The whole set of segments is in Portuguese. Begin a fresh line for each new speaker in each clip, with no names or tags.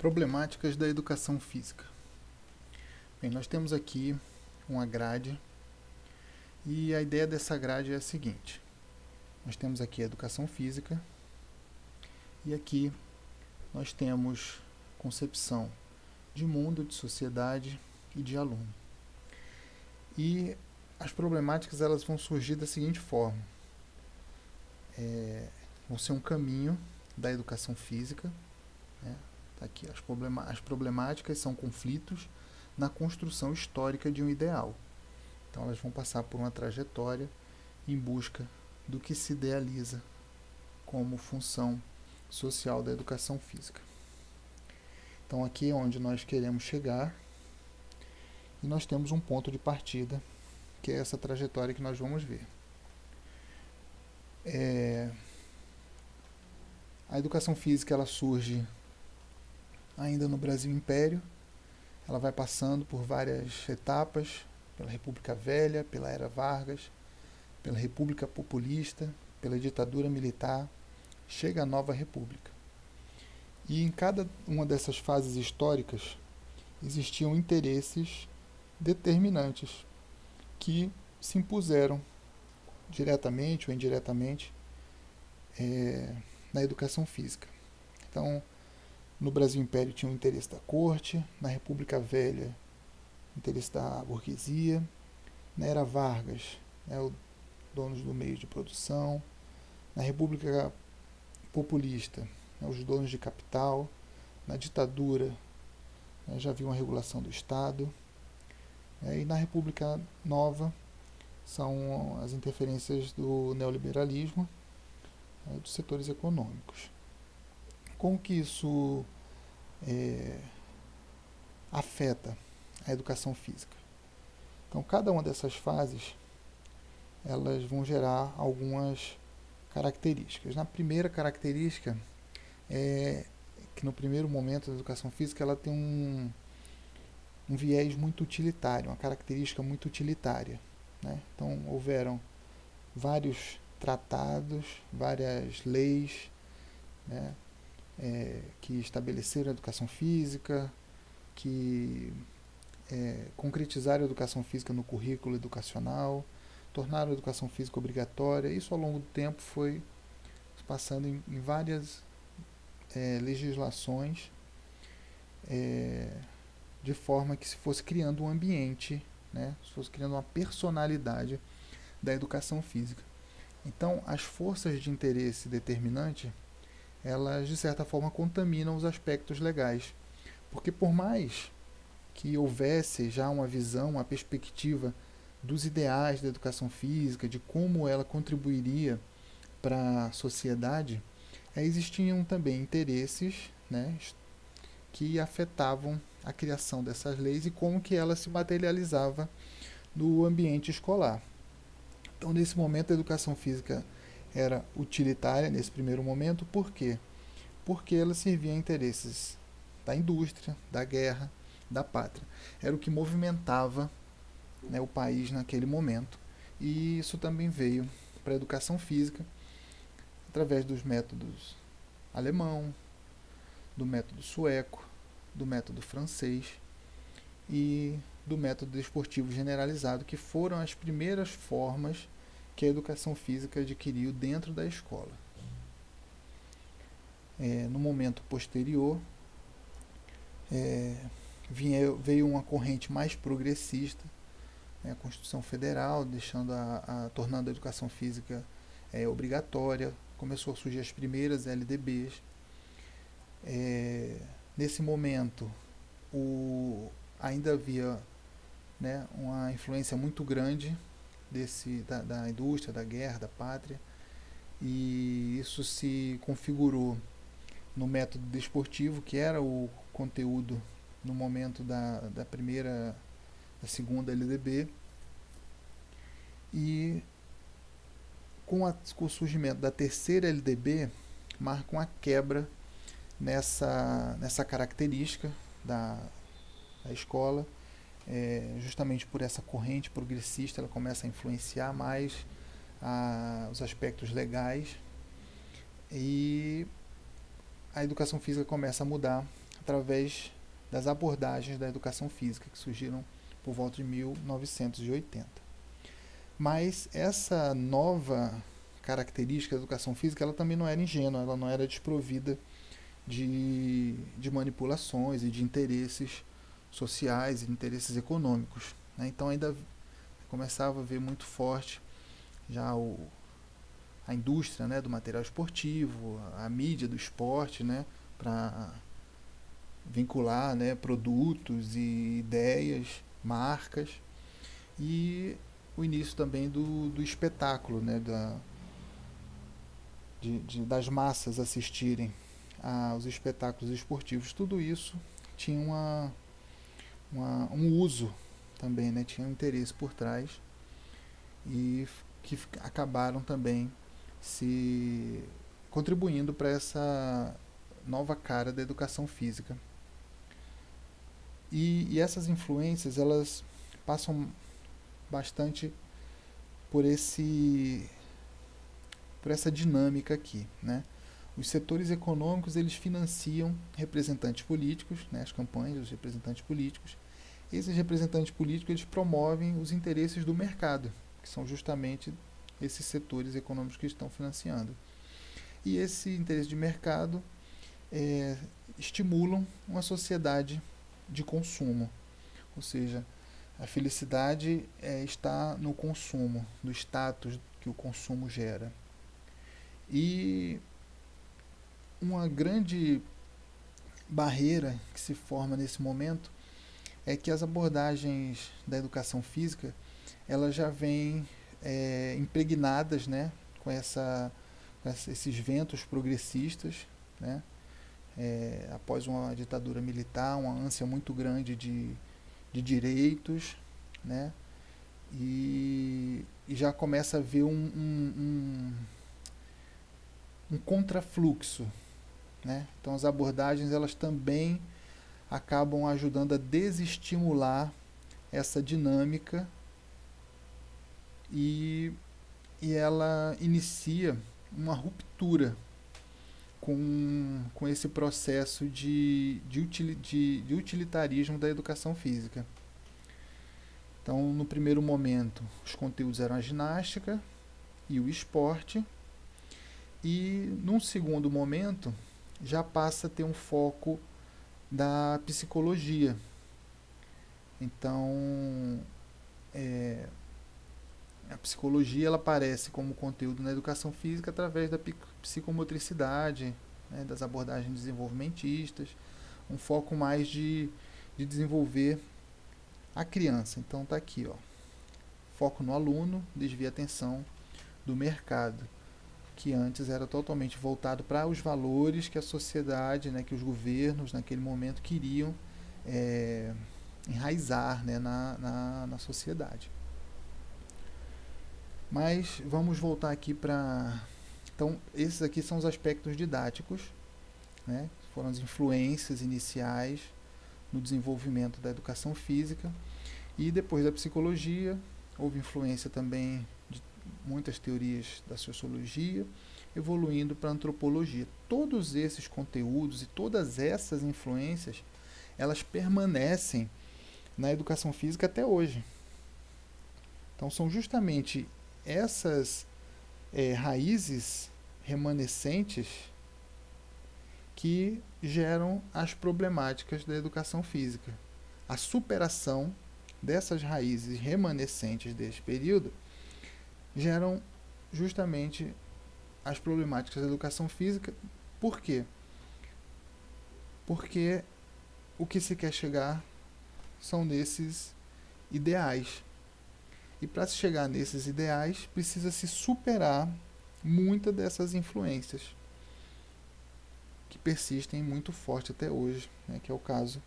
Problemáticas da educação física. Bem, nós temos aqui uma grade e a ideia dessa grade é a seguinte. Nós temos aqui a educação física e aqui nós temos concepção de mundo, de sociedade e de aluno. E as problemáticas elas vão surgir da seguinte forma. Vão ser um caminho da educação física, né? Tá aqui, as problemáticas são conflitos na construção histórica de um ideal. Então elas vão passar por uma trajetória em busca do que se idealiza como função social da educação física. Então aqui é onde nós queremos chegar e nós temos um ponto de partida, que é essa trajetória que nós vamos ver. A educação física ela surge ainda no Brasil Império, ela vai passando por várias etapas, pela República Velha, pela Era Vargas, pela República Populista, pela ditadura militar, chega a Nova República. E em cada uma dessas fases históricas existiam interesses determinantes que se impuseram diretamente ou indiretamente na educação física. Então, no Brasil Império tinha o interesse da corte, na República Velha o interesse da burguesia, na Era Vargas, os donos do meio de produção, na República Populista, os donos de capital, na ditadura já havia uma regulação do Estado, e na República Nova são as interferências do neoliberalismo, dos setores econômicos. Como que isso afeta a educação física? Então, cada uma dessas fases elas vão gerar algumas características. Na primeira característica é que no primeiro momento da educação física ela tem um viés muito utilitário, uma característica muito utilitária, né? Então, houveram vários tratados, várias leis, né, que estabeleceram a educação física, que concretizaram a educação física no currículo educacional, tornaram a educação física obrigatória. Isso ao longo do tempo foi passando em várias legislações, de forma que se fosse criando um ambiente, né, se fosse criando uma personalidade da educação física. Então, as forças de interesse determinante, elas de certa forma contaminam os aspectos legais, porque por mais que houvesse já uma visão, uma perspectiva dos ideais da educação física, de como ela contribuiria para a sociedade, existiam também interesses, né, que afetavam a criação dessas leis e como que ela se materializava no ambiente escolar. Então, nesse momento, a educação física era utilitária, nesse primeiro momento. Por quê? Porque ela servia a interesses da indústria, da guerra, da pátria. Era o que movimentava, né, o país naquele momento. E isso também veio para a educação física através dos métodos alemão, do método sueco, do método francês e do método desportivo generalizado, que foram as primeiras formas que a educação física adquiriu dentro da escola. No momento posterior, veio uma corrente mais progressista, a Constituição Federal, tornando a educação física obrigatória. Começou a surgir as primeiras LDBs. Nesse momento, ainda havia, né, uma influência muito grande da indústria, da guerra, da pátria, e isso se configurou no método desportivo, que era o conteúdo no momento da segunda LDB, e com o surgimento da terceira LDB, marca uma quebra nessa característica da escola, justamente por essa corrente progressista. Ela começa a influenciar mais os aspectos legais e a educação física começa a mudar através das abordagens da educação física que surgiram por volta de 1980. Mas essa nova característica da educação física, ela também não era ingênua, ela não era desprovida de manipulações e de interesses sociais e de interesses econômicos, né? Então ainda começava a ver muito forte já a indústria, né, do material esportivo, a mídia do esporte, né, para vincular, né, produtos e ideias, marcas, e o início também do espetáculo, né, das massas assistirem aos espetáculos esportivos. Tudo isso tinha um uso também, né, tinha um interesse por trás, e que acabaram também se contribuindo para essa nova cara da educação física. E essas influências, elas passam bastante por essa dinâmica aqui, né? Os setores econômicos, eles financiam representantes políticos, né, as campanhas dos representantes políticos. Esses representantes políticos, eles promovem os interesses do mercado, que são justamente esses setores econômicos que estão financiando. E esse interesse de mercado estimulam uma sociedade de consumo, ou seja, a felicidade está no consumo, no status que o consumo gera. E uma grande barreira que se forma nesse momento é que as abordagens da educação física, elas já vêm impregnadas, né, com esses ventos progressistas, né, após uma ditadura militar, uma ânsia muito grande de direitos, né, e já começa a haver um contrafluxo, né? Então as abordagens, elas também acabam ajudando a desestimular essa dinâmica, e ela inicia uma ruptura com esse processo de utilitarismo da educação física. Então, no primeiro momento, os conteúdos eram a ginástica e o esporte, e num segundo momento já passa a ter um foco da psicologia. Então, a psicologia, ela aparece como conteúdo na educação física através da psicomotricidade, né, das abordagens desenvolvimentistas, um foco mais de desenvolver a criança. Então está aqui, ó, foco no aluno, desvia a atenção do mercado, que antes era totalmente voltado para os valores que a sociedade, né, que os governos naquele momento queriam enraizar, né, na sociedade. Mas vamos voltar aqui para... Então, esses aqui são os aspectos didáticos, né, foram as influências iniciais no desenvolvimento da educação física. E depois da psicologia, houve influência também de muitas teorias da sociologia, evoluindo para a antropologia. Todos esses conteúdos e todas essas influências, elas permanecem na educação física até hoje. Então são justamente essas raízes remanescentes que geram as problemáticas da educação física. A superação dessas raízes remanescentes desse período geram justamente as problemáticas da educação física. Por quê? Porque o que se quer chegar são nesses ideais. E para se chegar nesses ideais, precisa se superar muitas dessas influências que persistem muito forte até hoje, né, que é o caso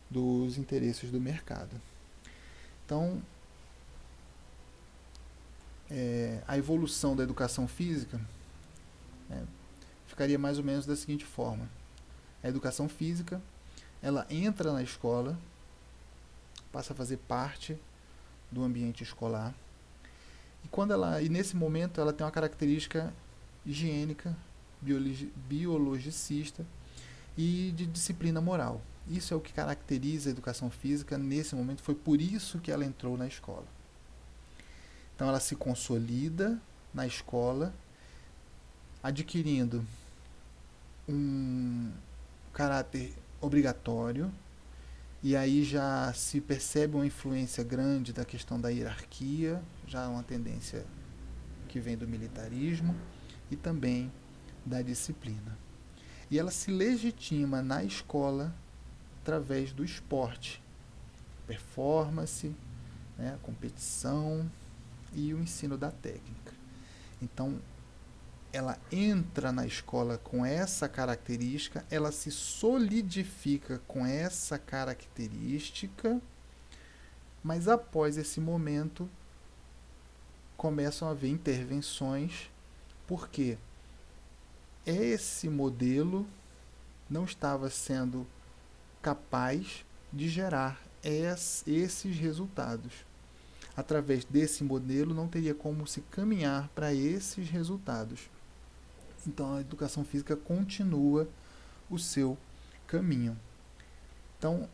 dos interesses do mercado. Então, a evolução da educação física ficaria mais ou menos da seguinte forma. A educação física, ela entra na escola, passa a fazer parte do ambiente escolar, e nesse momento ela tem uma característica higiênica, biologicista, e de disciplina moral. Isso é o que caracteriza a educação física nesse momento, foi por isso que ela entrou na escola. Então ela se consolida na escola, adquirindo um caráter obrigatório, e aí já se percebe uma influência grande da questão da hierarquia, já uma tendência que vem do militarismo e também da disciplina. E ela se legitima na escola através do esporte, performance, né, competição e o ensino da técnica. Então, ela entra na escola com essa característica, ela se solidifica com essa característica, mas após esse momento começam a haver intervenções, porque esse modelo não estava sendo capaz de gerar esses resultados. Através desse modelo não teria como se caminhar para esses resultados. Então a educação física continua o seu caminho. Então,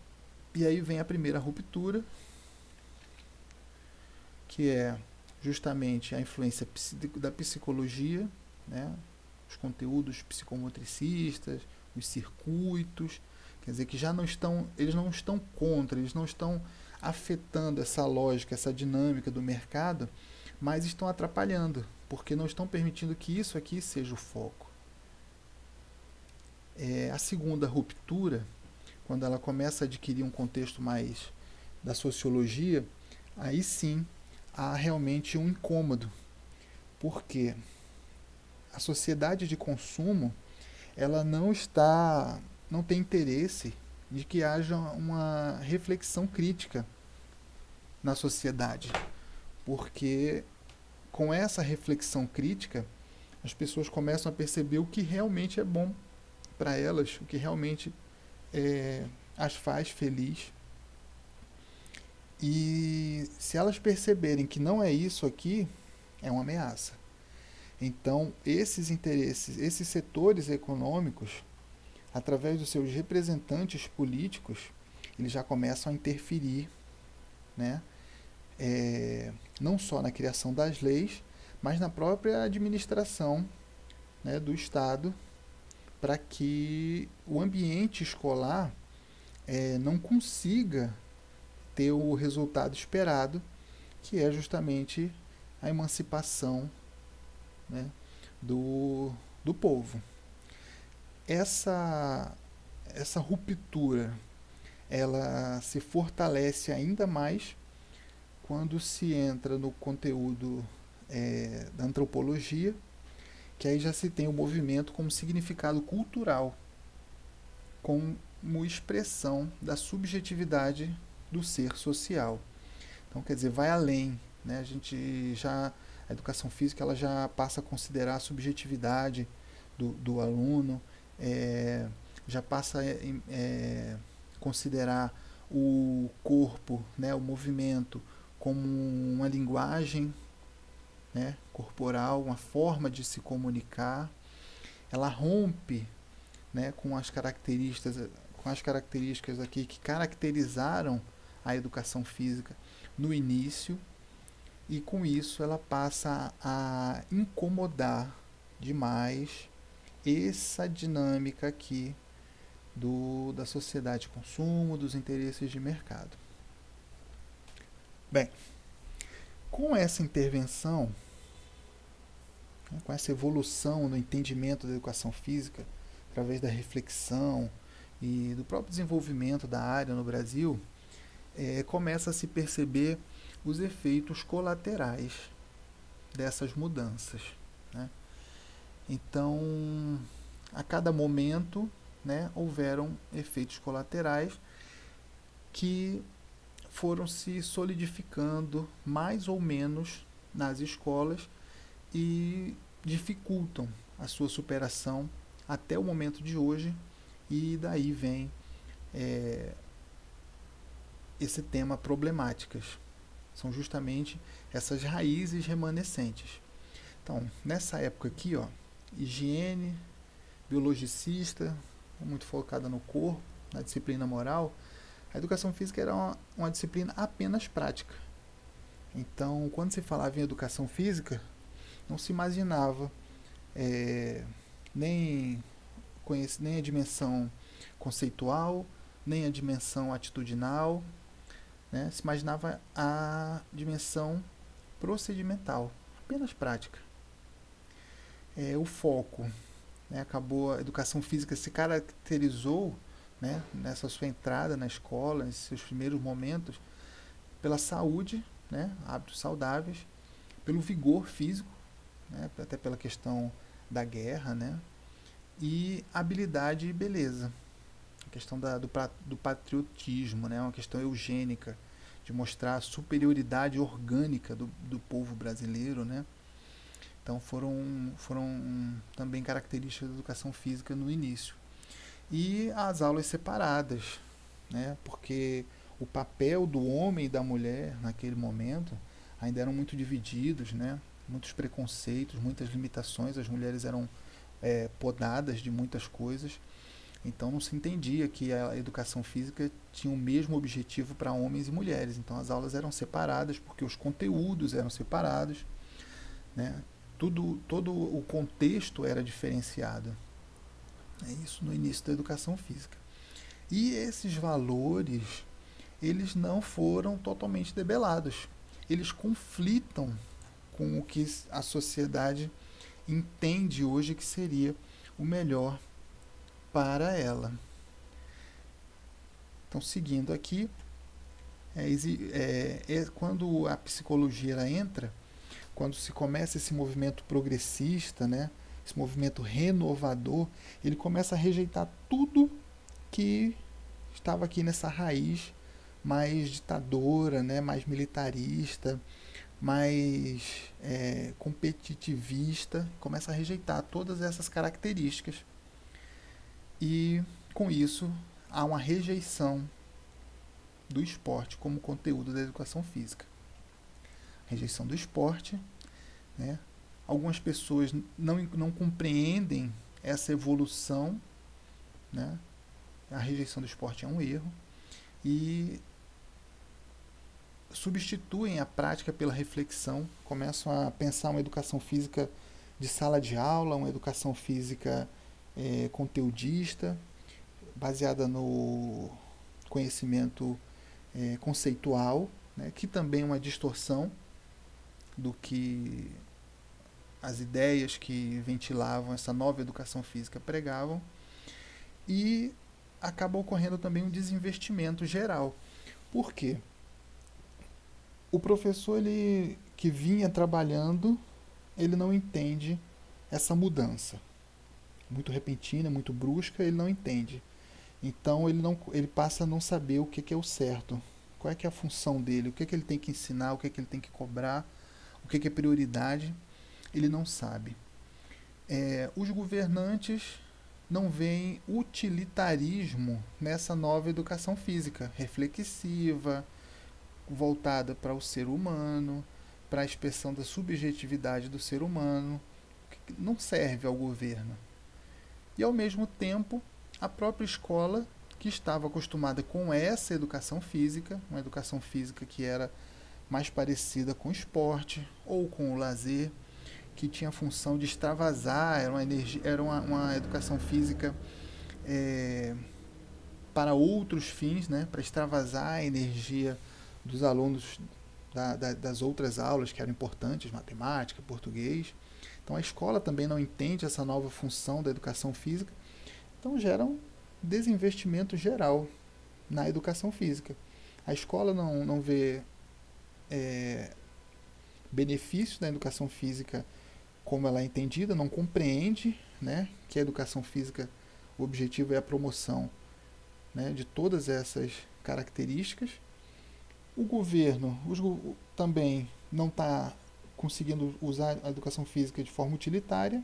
e aí vem a primeira ruptura, que é justamente a influência da psicologia, né? Os conteúdos psicomotricistas, os circuitos, quer dizer que já não estão, eles não estão contra, eles não estão afetando essa lógica, essa dinâmica do mercado, mas estão atrapalhando, porque não estão permitindo que isso aqui seja o foco. A segunda ruptura, quando ela começa a adquirir um contexto mais da sociologia, aí sim há realmente um incômodo, porque a sociedade de consumo ela não tem interesse de que haja uma reflexão crítica na sociedade, porque com essa reflexão crítica as pessoas começam a perceber o que realmente é bom para elas, o que realmente as faz feliz. E se elas perceberem que não é isso aqui, é uma ameaça. Então, esses interesses, esses setores econômicos, através dos seus representantes políticos, eles já começam a interferir, né? Não só na criação das leis, mas na própria administração, né, do Estado, para que o ambiente escolar não consiga ter o resultado esperado, que é justamente a emancipação, né, do povo. Essa ruptura ela se fortalece ainda mais quando se entra no conteúdo da antropologia, que aí já se tem o movimento como significado cultural, como expressão da subjetividade do ser social. Então, quer dizer, vai além, né? A educação física ela já passa a considerar a subjetividade do aluno, já passa a considerar o corpo, né, o movimento, como uma linguagem, né, corporal, uma forma de se comunicar. Ela rompe, né, com as características aqui que caracterizaram a educação física no início, e com isso ela passa a incomodar demais essa dinâmica aqui da sociedade de consumo, dos interesses de mercado. Bem, com essa intervenção, né, com essa evolução no entendimento da educação física, através da reflexão e do próprio desenvolvimento da área no Brasil, começa a se perceber os efeitos colaterais dessas mudanças, né? Então, a cada momento, né, houveram efeitos colaterais que foram se solidificando mais ou menos nas escolas e dificultam a sua superação até o momento de hoje, e daí vem esse tema problemáticas. São justamente essas raízes remanescentes. Então, nessa época aqui, ó, higiene, biologicista, muito focada no corpo, na disciplina moral, a educação física era uma disciplina apenas prática. Então, quando se falava em educação física, não se imaginava é, nem, nem a dimensão conceitual, nem a dimensão atitudinal, né? Se imaginava a dimensão procedimental, apenas prática. O foco, né? Acabou, a educação física se caracterizou, né, nessa sua entrada na escola, nesses seus primeiros momentos, pela saúde, né, hábitos saudáveis, pelo vigor físico, né, até pela questão da guerra, né, e habilidade e beleza. A questão do patriotismo, né, uma questão eugênica, de mostrar a superioridade orgânica do povo brasileiro, né. Então foram também características da educação física no início. E as aulas separadas, né, porque o papel do homem e da mulher naquele momento ainda eram muito divididos, né, muitos preconceitos, muitas limitações, as mulheres eram podadas de muitas coisas, então não se entendia que a educação física tinha o mesmo objetivo para homens e mulheres, então as aulas eram separadas porque os conteúdos eram separados, né, todo o contexto era diferenciado. É isso no início da educação física. E esses valores, eles não foram totalmente debelados. Eles conflitam com o que a sociedade entende hoje que seria o melhor para ela. Então, seguindo aqui, quando a psicologia ela entra, quando se começa esse movimento progressista, né, esse movimento renovador, ele começa a rejeitar tudo que estava aqui nessa raiz mais ditadora, né, mais militarista, mais competitivista, começa a rejeitar todas essas características. E com isso há uma rejeição do esporte como conteúdo da educação física. Rejeição do esporte, né? Algumas pessoas não compreendem essa evolução, né? A rejeição do esporte é um erro e substituem a prática pela reflexão, começam a pensar uma educação física de sala de aula, uma educação física conteudista, baseada no conhecimento conceitual, né, que também é uma distorção do que as ideias que ventilavam essa nova educação física pregavam, e acaba ocorrendo também um desinvestimento geral. Por quê? O professor que vinha trabalhando, ele não entende essa mudança. Muito repentina, muito brusca, ele não entende. Então ele passa a não saber o que é o certo, qual é que é a função dele, o que ele tem que ensinar, o que ele tem que cobrar, o que é prioridade, ele não sabe. Os governantes não veem utilitarismo nessa nova educação física, reflexiva, voltada para o ser humano, para a expressão da subjetividade do ser humano, que não serve ao governo. E, ao mesmo tempo, a própria escola, que estava acostumada com essa educação física, uma educação física que era mais parecida com o esporte ou com o lazer, que tinha a função de extravasar, era uma educação física para outros fins, né, para extravasar a energia dos alunos das outras aulas que eram importantes, matemática, português. Então a escola também não entende essa nova função da educação física, então gera um desinvestimento geral na educação física. A escola não vê benefícios da educação física como ela é entendida, não compreende, né, que a educação física, o objetivo é a promoção, né, de todas essas características. O governo também não está conseguindo usar a educação física de forma utilitária,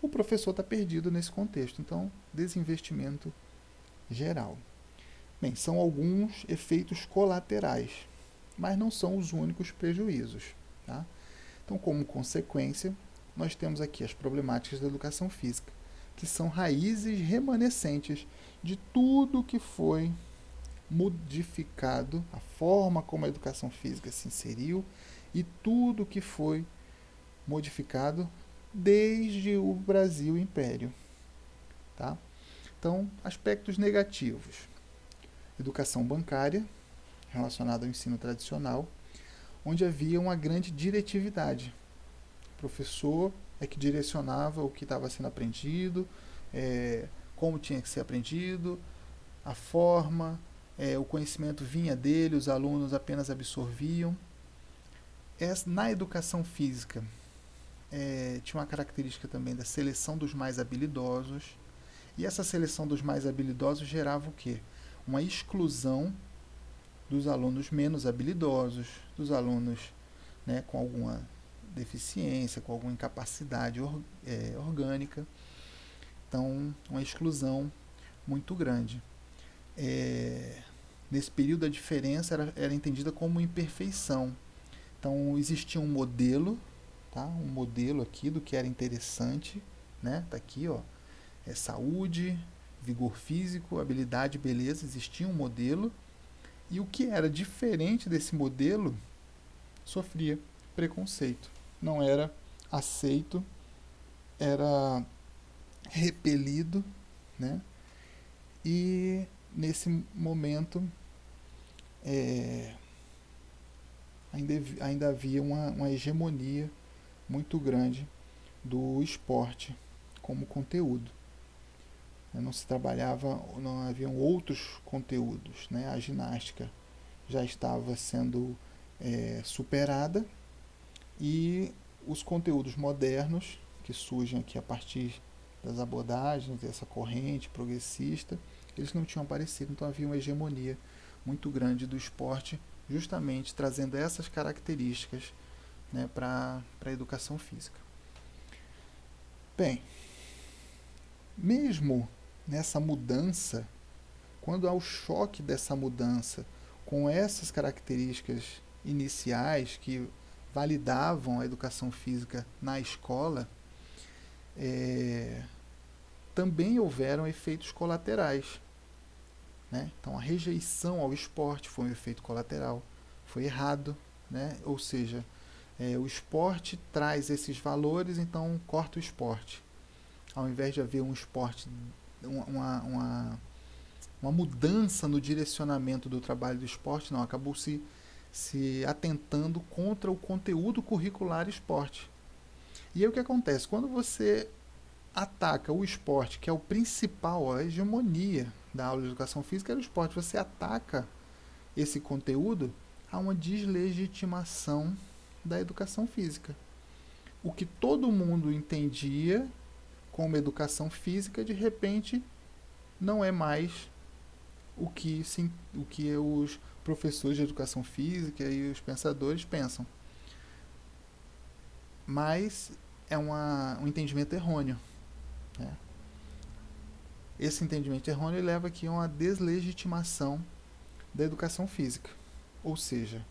o professor está perdido nesse contexto. Então, desinvestimento geral. Bem, são alguns efeitos colaterais, mas não são os únicos prejuízos. Tá? Então, como consequência, nós temos aqui as problemáticas da educação física. que são raízes remanescentes de tudo que foi modificado, a forma como a educação física se inseriu e tudo que foi modificado desde o Brasil Império. Tá? Então, aspectos negativos. Educação bancária, relacionada ao ensino tradicional, onde havia uma grande diretividade. O professor é que direcionava o que estava sendo aprendido, como tinha que ser aprendido, a forma, o conhecimento vinha dele, os alunos apenas absorviam. Na educação física, tinha uma característica também da seleção dos mais habilidosos, e essa seleção dos mais habilidosos gerava o quê? Uma exclusão dos alunos menos habilidosos, dos alunos, né, com alguma deficiência, com alguma incapacidade orgânica. Então, uma exclusão muito grande. Nesse período, a diferença era entendida como imperfeição. Então, existia um modelo, tá? Um modelo aqui do que era interessante, né? Tá aqui, ó. Saúde, vigor físico, habilidade, beleza. Existia um modelo. E o que era diferente desse modelo sofria preconceito. Não era aceito, era repelido, né? E nesse momento ainda havia uma hegemonia muito grande do esporte como conteúdo. Não se trabalhava, não haviam outros conteúdos, né? A ginástica já estava sendo superada e os conteúdos modernos que surgem aqui a partir das abordagens dessa corrente progressista, eles não tinham aparecido, então havia uma hegemonia muito grande do esporte, justamente trazendo essas características, né, para a educação física. Bem, mesmo nessa mudança, quando há o choque dessa mudança com essas características iniciais que validavam a educação física na escola, também houveram efeitos colaterais. Né? Então, a rejeição ao esporte foi um efeito colateral, foi errado, né? Ou seja, o esporte traz esses valores, então corta o esporte. Ao invés de haver um esporte, uma mudança no direcionamento do trabalho do esporte, não, acabou se atentando contra o conteúdo curricular esporte. E aí o que acontece? Quando você ataca o esporte, que é o principal, a hegemonia da aula de educação física era o esporte, você ataca esse conteúdo, há uma deslegitimação da educação física. O que todo mundo entendia como educação física, de repente, não é mais o que os professores de educação física e os pensadores pensam. Mas é um entendimento errôneo. Né? Esse entendimento errôneo leva aqui a uma deslegitimação da educação física. Ou seja,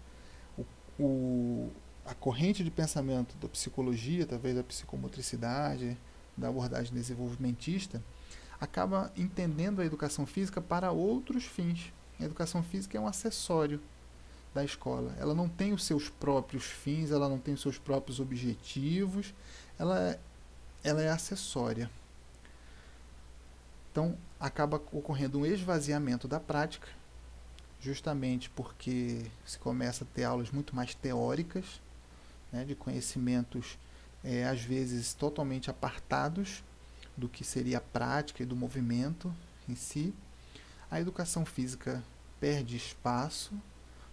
a corrente de pensamento da psicologia, através da psicomotricidade, da abordagem desenvolvimentista, acaba entendendo a educação física para outros fins. A educação física é um acessório da escola. Ela não tem os seus próprios fins, ela não tem os seus próprios objetivos, ela é acessória. Então, acaba ocorrendo um esvaziamento da prática, justamente porque se começa a ter aulas muito mais teóricas, né, de conhecimentos, às vezes, totalmente apartados do que seria a prática e do movimento em si. A educação física perde espaço,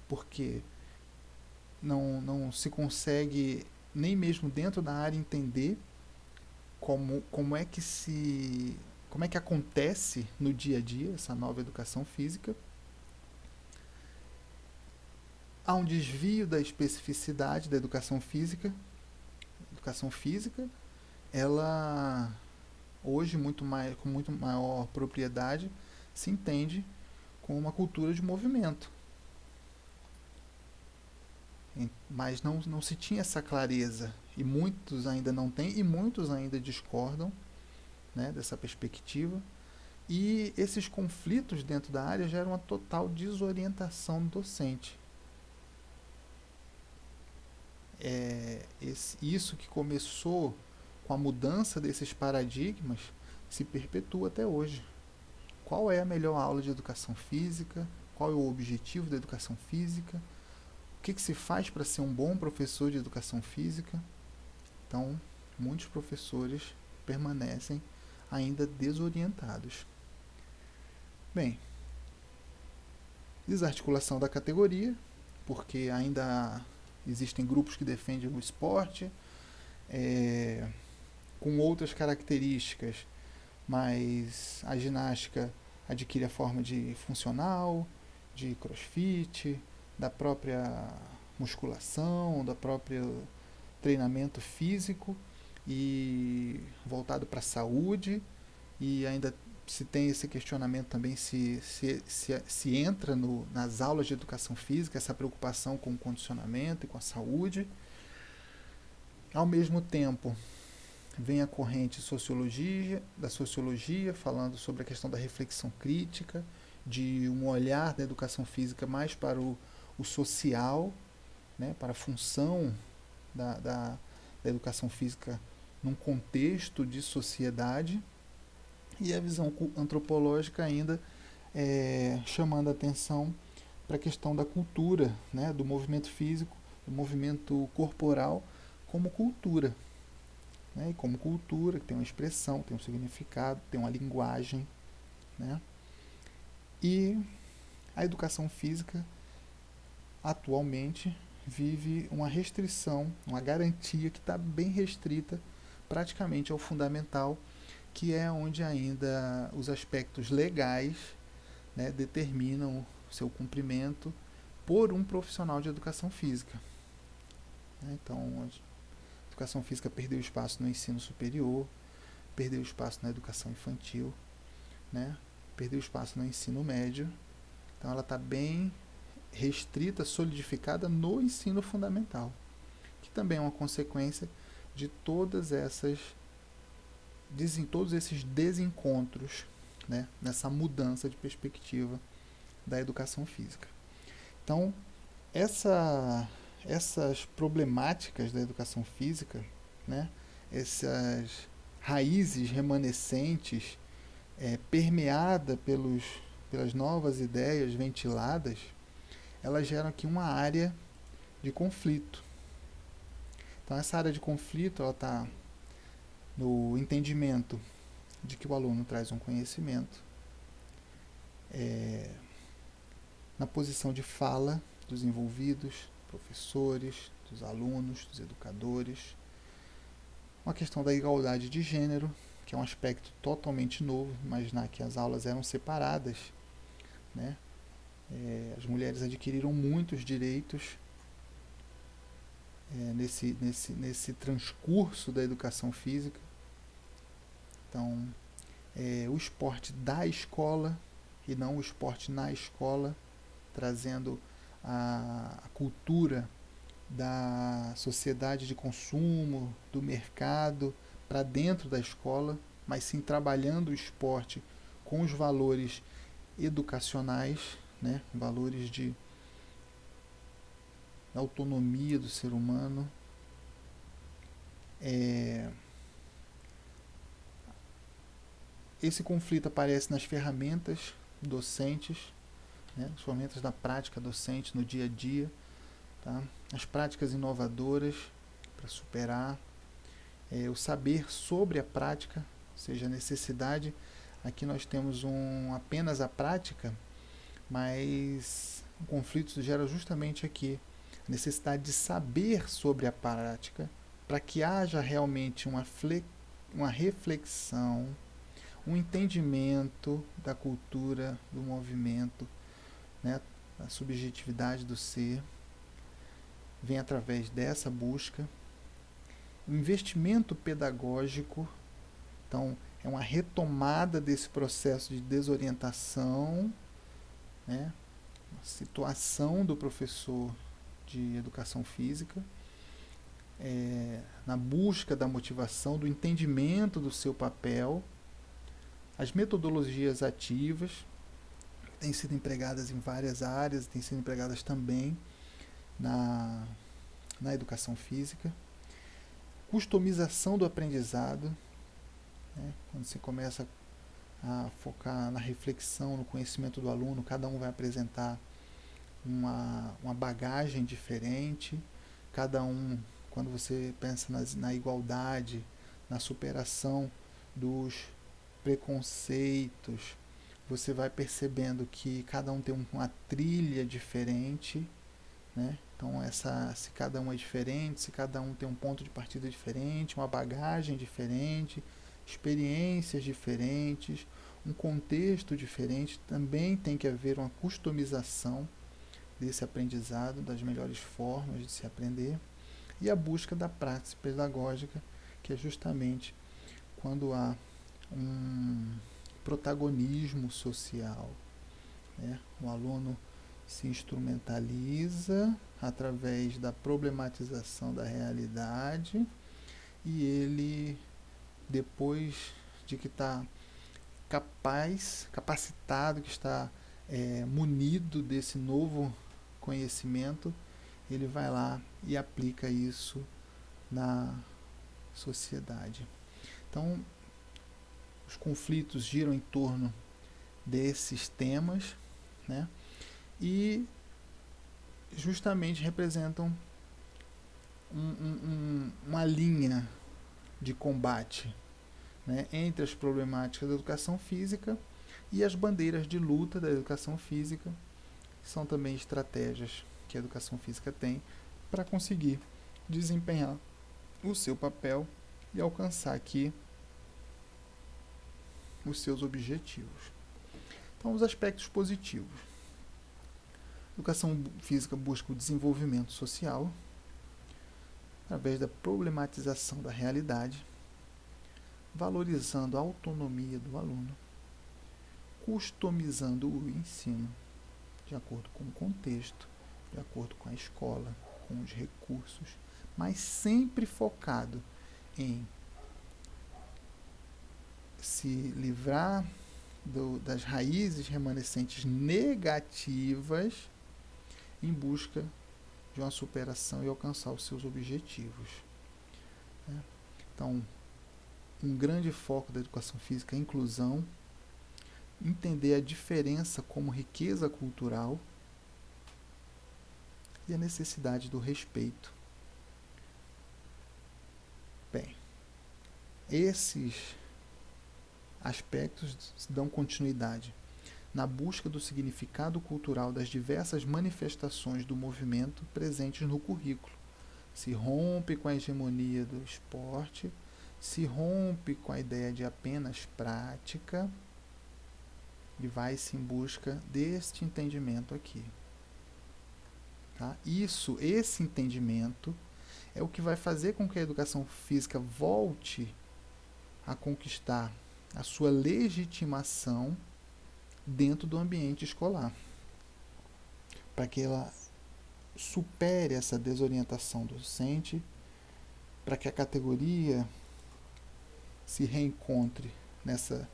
porque não se consegue, nem mesmo dentro da área, entender como é que acontece no dia a dia essa nova educação física. Há um desvio da especificidade da educação física. A educação física, ela hoje com muito maior propriedade, se entende como uma cultura de movimento. Mas não se tinha essa clareza, e muitos ainda não têm, e muitos ainda discordam né, dessa perspectiva, e esses conflitos dentro da área geram uma total desorientação do docente. Isso que começou com a mudança desses paradigmas se perpetua até hoje. Qual é a melhor aula de educação física? Qual é o objetivo da educação física? O que se faz para ser um bom professor de educação física? Então, muitos professores permanecem ainda desorientados. Bem, desarticulação da categoria, porque ainda existem grupos que defendem o esporte, com outras características, mas a ginástica adquire a forma de funcional, de crossfit, da própria musculação, da própria treinamento físico e voltado para a saúde, e ainda se tem esse questionamento também se entra nas aulas de educação física essa preocupação com o condicionamento e com a saúde. Ao mesmo tempo, vem a corrente da sociologia, falando sobre a questão da reflexão crítica, de um olhar da educação física mais para o social, né, para a função da educação física num contexto de sociedade, e a visão antropológica ainda chamando a atenção para a questão da cultura, né, do movimento físico, do movimento corporal como cultura. Né, e como cultura, que tem uma expressão, tem um significado, tem uma linguagem. Né? E a educação física atualmente vive uma restrição, uma garantia que está bem restrita praticamente ao fundamental, que é onde ainda os aspectos legais, né, determinam o seu cumprimento por um profissional de educação física. Então, a educação física perdeu espaço no ensino superior, perdeu espaço na educação infantil, né, perdeu espaço no ensino médio. Então, ela está bem restrita, solidificada no ensino fundamental, que também é uma consequência de todos esses desencontros, né, nessa mudança de perspectiva da educação física. Então, essas problemáticas da educação física, né, essas raízes remanescentes, permeadas pelas novas ideias ventiladas, elas geram aqui uma área de conflito. Então, essa área de conflito está no entendimento de que o aluno traz um conhecimento, na posição de fala dos envolvidos, professores, dos alunos, dos educadores, uma questão da igualdade de gênero, que é um aspecto totalmente novo. Imaginar que as aulas eram separadas, né? As mulheres adquiriram muitos direitos nesse transcurso da educação física. Então, o esporte da escola e não o esporte na escola, trazendo a cultura da sociedade de consumo, do mercado, para dentro da escola, mas sim trabalhando o esporte com os valores educacionais, né, valores de autonomia do ser humano. Esse conflito aparece nas ferramentas docentes, né, as ferramentas da prática docente no dia a dia, tá? As práticas inovadoras para superar, o saber sobre a prática, ou seja, a necessidade. Aqui nós temos apenas a prática, mas o conflito gera justamente aqui a necessidade de saber sobre a prática, para que haja realmente uma reflexão, um entendimento da cultura, do movimento, né, da subjetividade do ser. Vem através dessa busca. O investimento pedagógico, então, é uma retomada desse processo de desorientação, né, uma situação do professor de educação física, na busca da motivação, do entendimento do seu papel, As metodologias ativas têm sido empregadas em várias áreas, têm sido empregadas também na educação física. Customização do aprendizado, né? Quando você começa a focar na reflexão, no conhecimento do aluno, cada um vai apresentar uma bagagem diferente, cada um, quando você pensa na igualdade, na superação dos preconceitos, você vai percebendo que cada um tem uma trilha diferente, né? Então, se cada um é diferente, se cada um tem um ponto de partida diferente, uma bagagem diferente, experiências diferentes, um contexto diferente, também tem que haver uma customização desse aprendizado, das melhores formas de se aprender, e a busca da prática pedagógica, que é justamente quando há um protagonismo social, né? O aluno se instrumentaliza através da problematização da realidade e ele, depois de que está capacitado, que está munido desse novo conhecimento, ele vai lá e aplica isso na sociedade. Então, os conflitos giram em torno desses temas, né? E justamente representam uma linha de combate, né, entre as problemáticas da educação física e as bandeiras de luta da educação física, que são também estratégias que a educação física tem para conseguir desempenhar o seu papel e alcançar aqui os seus objetivos. Então, os aspectos positivos. A educação física busca o desenvolvimento social através da problematização da realidade, valorizando a autonomia do aluno, customizando o ensino de acordo com o contexto, de acordo com a escola, com os recursos, mas sempre focado em se livrar das raízes remanescentes negativas em busca de uma superação e alcançar os seus objetivos. Então, um grande foco da educação física é a inclusão, entender a diferença como riqueza cultural e a necessidade do respeito. Bem, esses aspectos dão continuidade na busca do significado cultural das diversas manifestações do movimento presentes no currículo. Se rompe com a hegemonia do esporte, se rompe com a ideia de apenas prática e vai-se em busca deste entendimento aqui. Tá? Esse entendimento é o que vai fazer com que a educação física volte a conquistar a sua legitimação dentro do ambiente escolar, para que ela supere essa desorientação docente, para que a categoria se reencontre nessa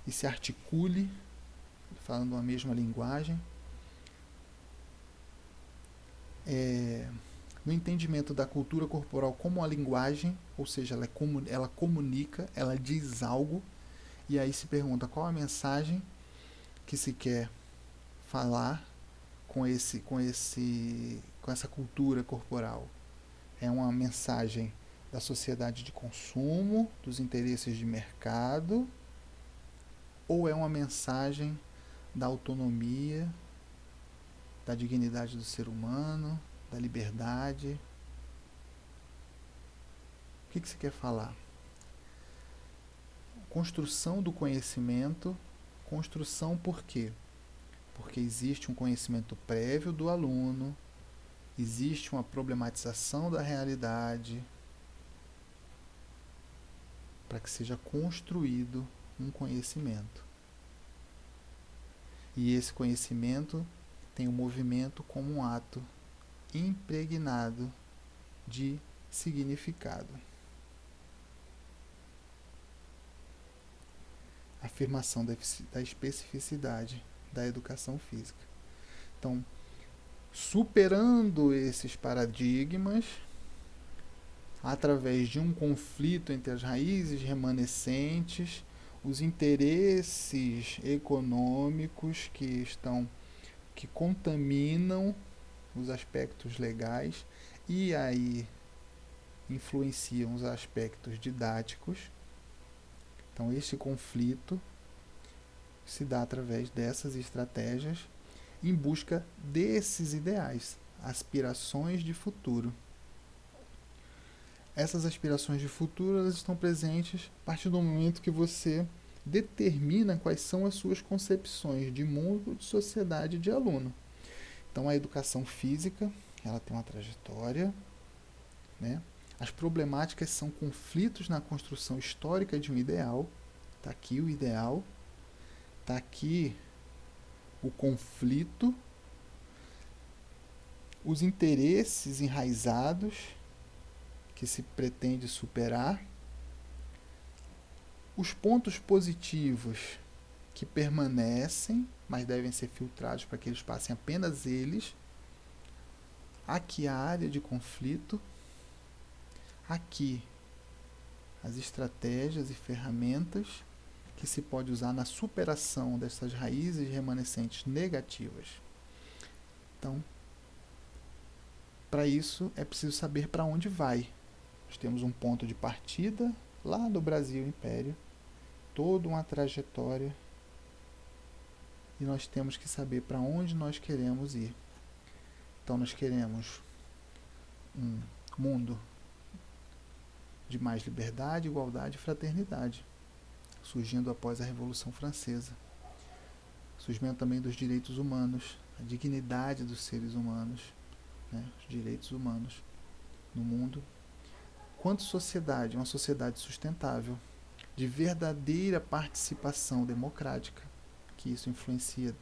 e se articule, falando a mesma linguagem, no entendimento da cultura corporal como uma linguagem, ou seja, ela comunica, ela diz algo, e aí se pergunta qual a mensagem que se quer falar com essa cultura corporal. É uma mensagem da sociedade de consumo, dos interesses de mercado, ou é uma mensagem da autonomia, da dignidade do ser humano, da liberdade? O que você quer falar? Construção do conhecimento. Construção por quê? Porque existe um conhecimento prévio do aluno, existe uma problematização da realidade para que seja construído um conhecimento. E esse conhecimento tem o movimento como um ato impregnado de significado. afirmação da especificidade da educação física. Então, superando esses paradigmas, através de um conflito entre as raízes remanescentes, os interesses econômicos que contaminam os aspectos legais e aí influenciam os aspectos didáticos. Então, este conflito se dá através dessas estratégias em busca desses ideais, aspirações de futuro. Essas aspirações de futuro, elas estão presentes a partir do momento que você determina quais são as suas concepções de mundo, de sociedade e de aluno. Então, a educação física, ela tem uma trajetória, né? As problemáticas são conflitos na construção histórica de um ideal. Está aqui o ideal, está aqui o conflito, os interesses enraizados que se pretende superar, os pontos positivos que permanecem, mas devem ser filtrados para que eles passem apenas eles. Aqui a área de conflito, aqui as estratégias e ferramentas que se pode usar na superação dessas raízes remanescentes negativas. Então, para isso é preciso saber para onde vai. Nós temos um ponto de partida lá do Brasil Império, toda uma trajetória, e nós temos que saber para onde nós queremos ir. Então, nós queremos um mundo de mais liberdade, igualdade e fraternidade, surgindo após a Revolução Francesa. Surgimento também dos direitos humanos, a dignidade dos seres humanos, né, os direitos humanos no mundo. Quanto sociedade, uma sociedade sustentável, de verdadeira participação democrática, que isso influencia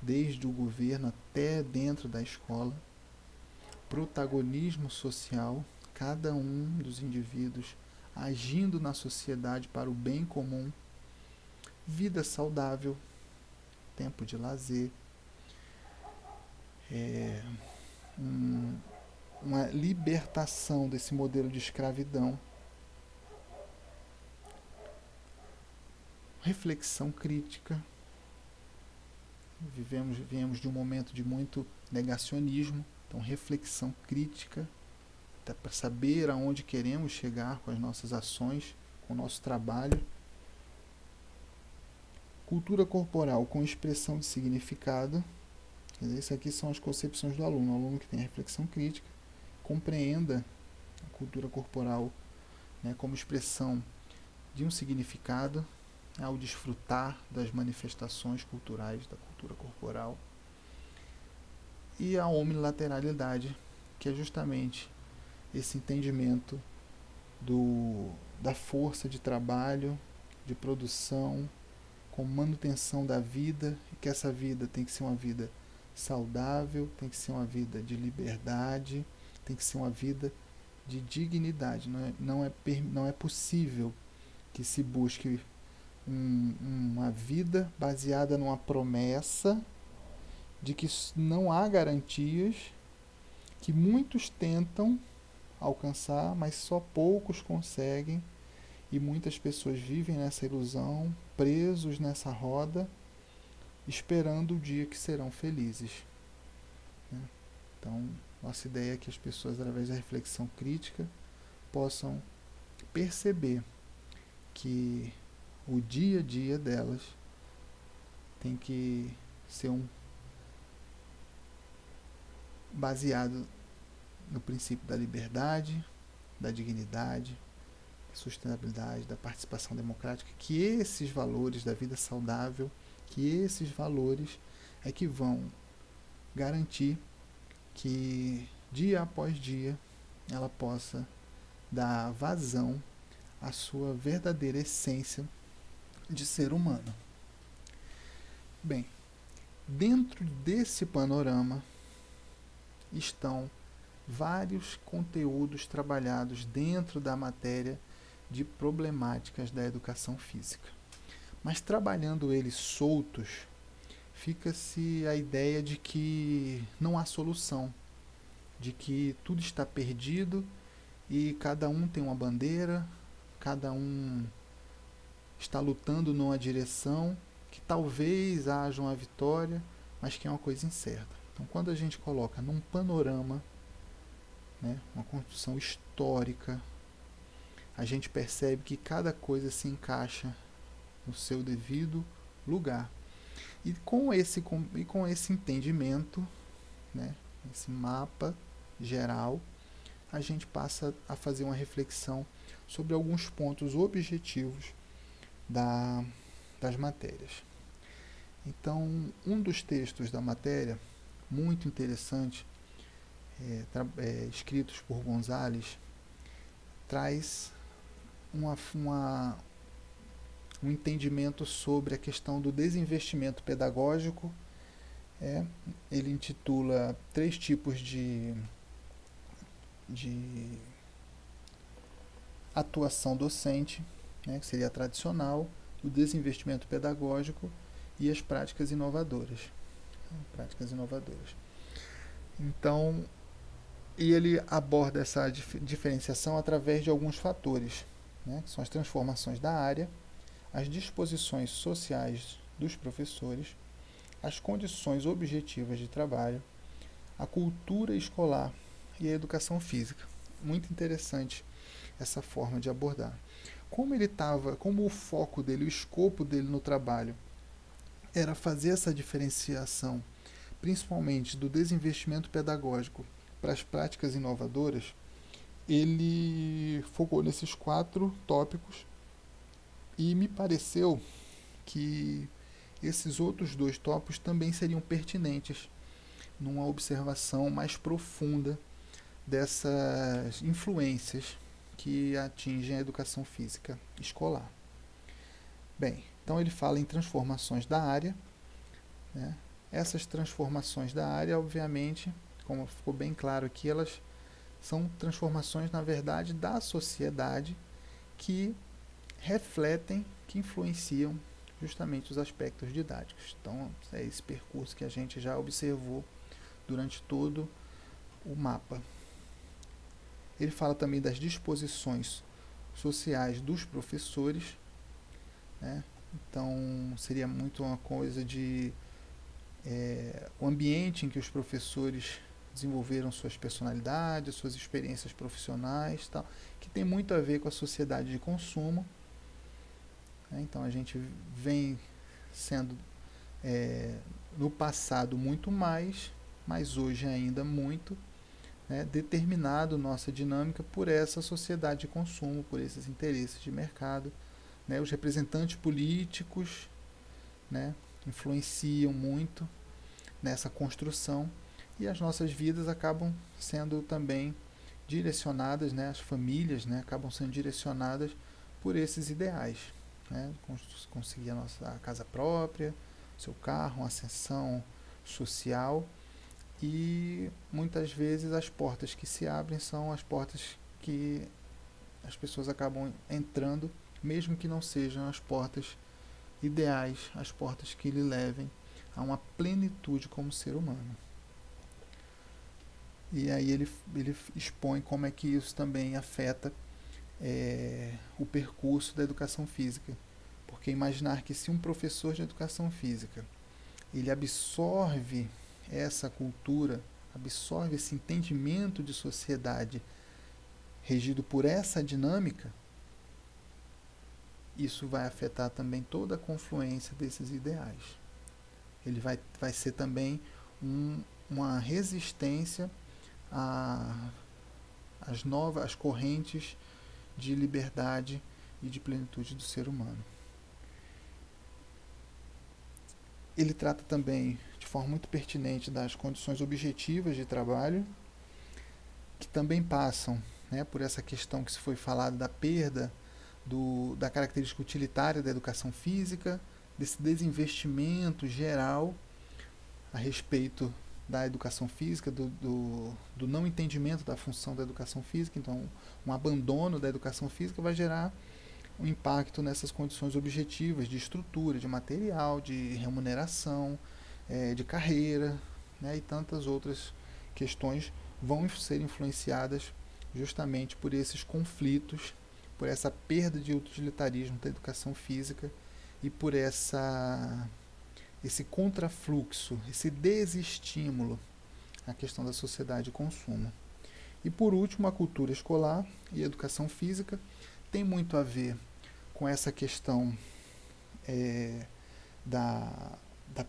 desde o governo até dentro da escola, protagonismo social, cada um dos indivíduos agindo na sociedade para o bem comum, vida saudável, tempo de lazer, uma libertação desse modelo de escravidão, reflexão crítica. Viemos de um momento de muito negacionismo, então reflexão crítica, para saber aonde queremos chegar com as nossas ações, com o nosso trabalho. Cultura corporal com expressão de significado. Quer dizer, isso aqui são as concepções do aluno. O aluno que tem reflexão crítica compreenda a cultura corporal, né, como expressão de um significado ao desfrutar das manifestações culturais da cultura corporal. E a omnilateralidade, que é justamente esse entendimento da força de trabalho, de produção, com manutenção da vida, e que essa vida tem que ser uma vida saudável, tem que ser uma vida de liberdade, tem que ser uma vida de dignidade. Não é possível que se busque uma vida baseada numa promessa de que não há garantias, que muitos tentam alcançar, mas só poucos conseguem, e muitas pessoas vivem nessa ilusão, presos nessa roda, esperando o dia que serão felizes. Então, nossa ideia é que as pessoas, através da reflexão crítica, possam perceber que o dia a dia delas tem que ser baseado no princípio da liberdade, da dignidade, da sustentabilidade, da participação democrática, que esses valores da vida saudável, que esses valores é que vão garantir que dia após dia ela possa dar vazão à sua verdadeira essência de ser humano. Bem, dentro desse panorama estão vários conteúdos trabalhados dentro da matéria de problemáticas da educação física. Mas trabalhando eles soltos, fica-se a ideia de que não há solução, de que tudo está perdido e cada um tem uma bandeira, cada um está lutando numa direção, que talvez haja uma vitória, mas que é uma coisa incerta. Então, quando a gente coloca num panorama, né, uma construção histórica, a gente percebe que cada coisa se encaixa no seu devido lugar. E com esse entendimento, né, esse mapa geral, a gente passa a fazer uma reflexão sobre alguns pontos objetivos das matérias. Então, um dos textos da matéria, muito interessante, escritos por Gonzalez, traz um entendimento sobre a questão do desinvestimento pedagógico. Ele intitula 3 tipos de atuação docente, né, que seria a tradicional, o desinvestimento pedagógico e as práticas inovadoras. Então, e ele aborda essa diferenciação através de alguns fatores, né, que são as transformações da área, as disposições sociais dos professores, as condições objetivas de trabalho, a cultura escolar e a educação física. Muito interessante essa forma de abordar. Como o foco dele, o escopo dele no trabalho era fazer essa diferenciação, principalmente do desinvestimento pedagógico para as práticas inovadoras, ele focou nesses 4 tópicos e me pareceu que esses outros 2 tópicos também seriam pertinentes numa observação mais profunda dessas influências que atingem a educação física escolar. Bem, então ele fala em transformações da área, né? Essas transformações da área, obviamente, como ficou bem claro aqui, elas são transformações, na verdade, da sociedade que refletem, que influenciam justamente os aspectos didáticos. Então, é esse percurso que a gente já observou durante todo o mapa. Ele fala também das disposições sociais dos professores, né? Então, seria muito uma coisa de o ambiente em que os professores desenvolveram suas personalidades, suas experiências profissionais, tal, que tem muito a ver com a sociedade de consumo. Então, a gente vem sendo, no passado, muito mais, mas hoje ainda muito, né, determinado nossa dinâmica por essa sociedade de consumo, por esses interesses de mercado, né? Os representantes políticos, né, influenciam muito nessa construção e as nossas vidas acabam sendo também direcionadas, né, as famílias, né, acabam sendo direcionadas por esses ideais, né? Conseguir a casa própria, seu carro, uma ascensão social. E muitas vezes as portas que se abrem são as portas que as pessoas acabam entrando, mesmo que não sejam as portas ideais, as portas que lhe levem a uma plenitude como ser humano. E aí ele expõe como é que isso também afeta o percurso da educação física. Porque imaginar que se um professor de educação física ele absorve essa cultura, absorve esse entendimento de sociedade regido por essa dinâmica, isso vai afetar também toda a confluência desses ideais. Ele vai ser também uma resistência às correntes de liberdade e de plenitude do ser humano. Ele trata também, de forma muito pertinente, das condições objetivas de trabalho, que também passam, né, por essa questão que se foi falada da perda da característica utilitária da educação física, desse desinvestimento geral a respeito da educação física, do não entendimento da função da educação física. Então, um abandono da educação física vai gerar um impacto nessas condições objetivas de estrutura, de material, de remuneração, de carreira, né, e tantas outras questões vão ser influenciadas justamente por esses conflitos, por essa perda de utilitarismo da educação física e por esse contrafluxo, esse desestímulo à questão da sociedade de consumo. E por último, a cultura escolar e a educação física tem muito a ver com essa questão da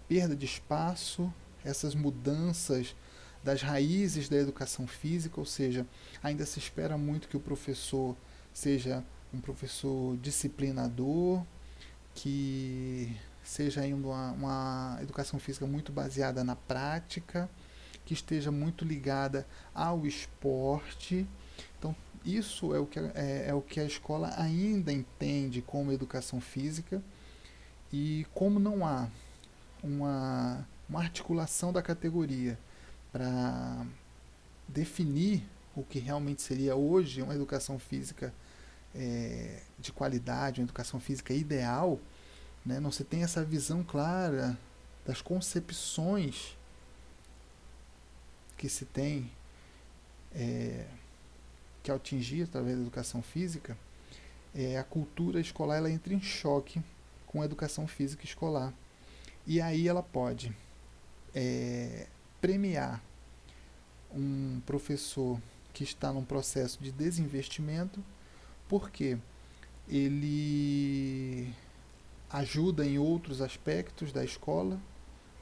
perda de espaço, essas mudanças das raízes da educação física, ou seja, ainda se espera muito que o professor seja um professor disciplinador, que seja ainda uma educação física muito baseada na prática, que esteja muito ligada ao esporte. Então, isso é o que a escola ainda entende como educação física, e como não há uma articulação da categoria para definir o que realmente seria hoje uma educação física de qualidade, uma educação física ideal, né? Não se tem essa visão clara das concepções que se tem que atingir através da educação física, a cultura escolar ela entra em choque com a educação física escolar. E aí ela pode premiar um professor que está num processo de desinvestimento, porque ele ajuda em outros aspectos da escola,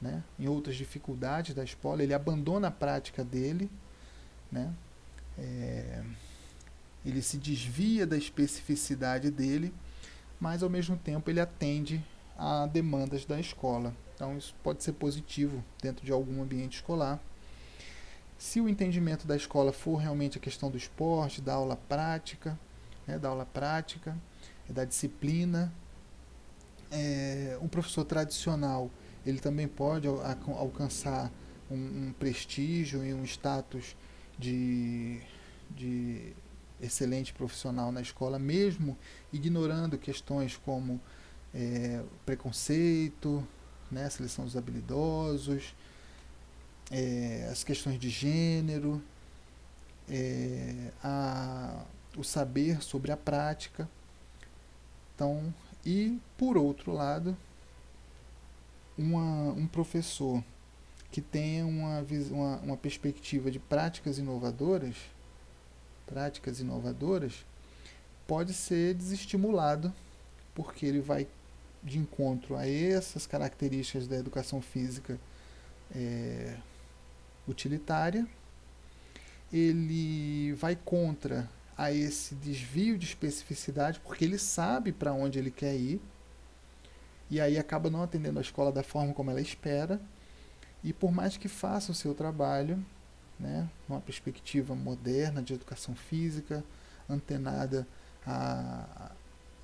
né, em outras dificuldades da escola, ele abandona a prática dele, né, ele se desvia da especificidade dele, mas ao mesmo tempo ele atende a demandas da escola. Então isso pode ser positivo dentro de algum ambiente escolar. Se o entendimento da escola for realmente a questão do esporte, da aula prática, da disciplina, um professor tradicional ele também pode alcançar um prestígio e um status de excelente profissional na escola, mesmo ignorando questões como preconceito, né, seleção dos habilidosos, as questões de gênero, o saber sobre a prática. Então, e por outro lado, um professor que tenha uma perspectiva de práticas inovadoras pode ser desestimulado, porque ele vai de encontro a essas características da educação física utilitária, ele vai contra a esse desvio de especificidade, porque ele sabe para onde ele quer ir, e aí acaba não atendendo a escola da forma como ela espera, e por mais que faça o seu trabalho, né, numa perspectiva moderna de educação física, antenada a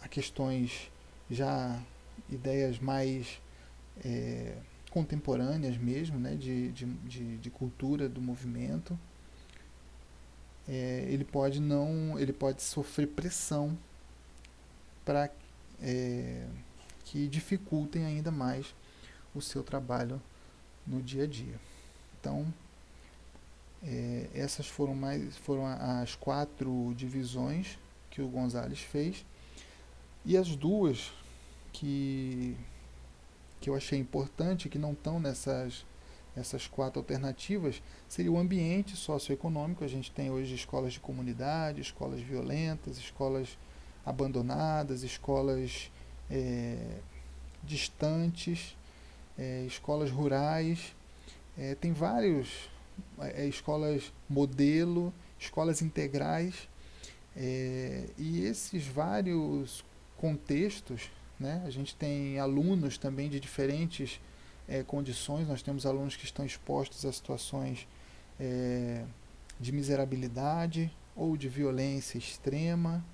questões já, ideias mais contemporâneas mesmo, né, de cultura do movimento, ele pode sofrer pressão para que dificultem ainda mais o seu trabalho no dia a dia. Então, essas foram as 4 divisões que o Gonzalez fez, e as 2 que eu achei importante, que não estão essas 4 alternativas, seria o ambiente socioeconômico. A gente tem hoje escolas de comunidade, escolas violentas, escolas abandonadas, escolas distantes, escolas rurais, tem vários, escolas modelo, escolas integrais, e esses vários contextos, né, a gente tem alunos também de diferentes condições. Nós temos alunos que estão expostos a situações de miserabilidade ou de violência extrema,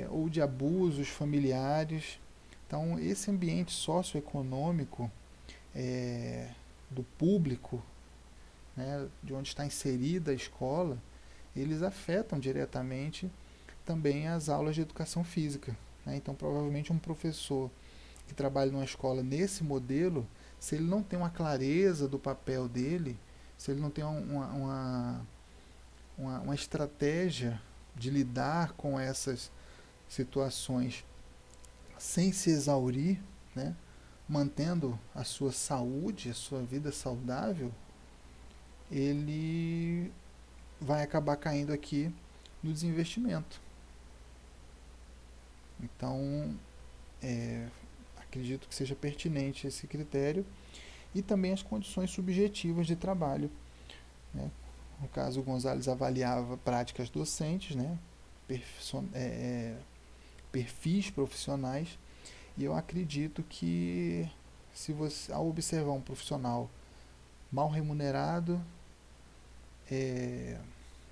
ou de abusos familiares. Então, esse ambiente socioeconômico do público, né, de onde está inserida a escola, eles afetam diretamente também as aulas de educação física. né? Então, provavelmente um professor que trabalha numa escola nesse modelo, se ele não tem uma clareza do papel dele, se ele não tem uma estratégia de lidar com essas situações sem se exaurir, né? Mantendo a sua saúde, a sua vida saudável, ele vai acabar caindo aqui no desinvestimento. Então, acredito que seja pertinente esse critério e também as condições subjetivas de trabalho, né? No caso, o Gonzalez avaliava práticas docentes, né? Perfis profissionais, e eu acredito que se você, ao observar um profissional mal remunerado,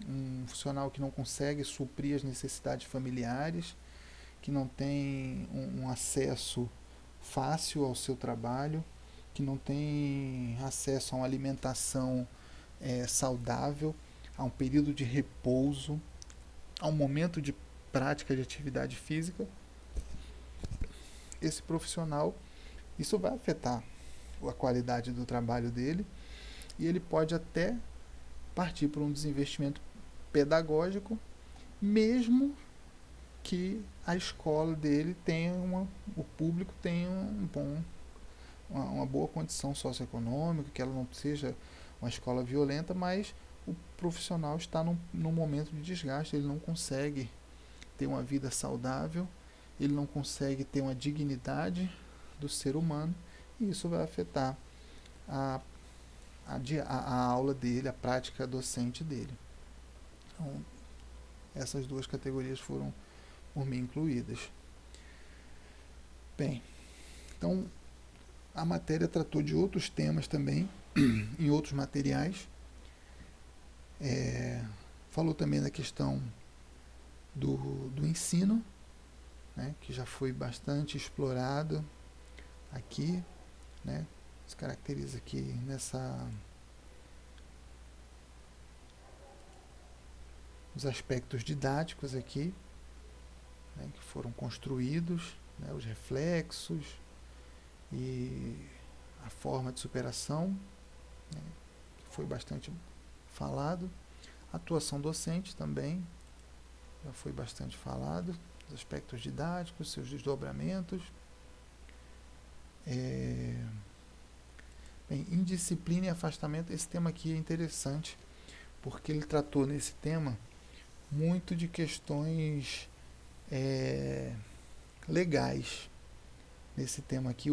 um funcional que não consegue suprir as necessidades familiares, que não tem um acesso fácil ao seu trabalho, que não tem acesso a uma alimentação saudável, a um período de repouso, a um momento de prática de atividade física, esse profissional, isso vai afetar a qualidade do trabalho dele, e ele pode até partir para um desinvestimento pedagógico, mesmo que a escola dele tenha o público tenha uma boa condição socioeconômica, que ela não seja uma escola violenta, mas o profissional está num momento de desgaste, ele não consegue ter uma vida saudável, ele não consegue ter uma dignidade do ser humano, e isso vai afetar a aula dele, a prática docente dele. Então, essas duas categorias foram por mim incluídas. Bem, então a matéria tratou de outros temas também, em outros materiais. Falou também da questão do ensino, né, que já foi bastante explorado aqui, né, se caracteriza aqui os aspectos didáticos aqui, né, que foram construídos, né, os reflexos e a forma de superação, né, que foi bastante falado. A atuação docente também já foi bastante falado, os aspectos didáticos, seus desdobramentos. Bem, indisciplina e afastamento, esse tema aqui é interessante, porque ele tratou nesse tema muito de questões legais. Nesse tema aqui,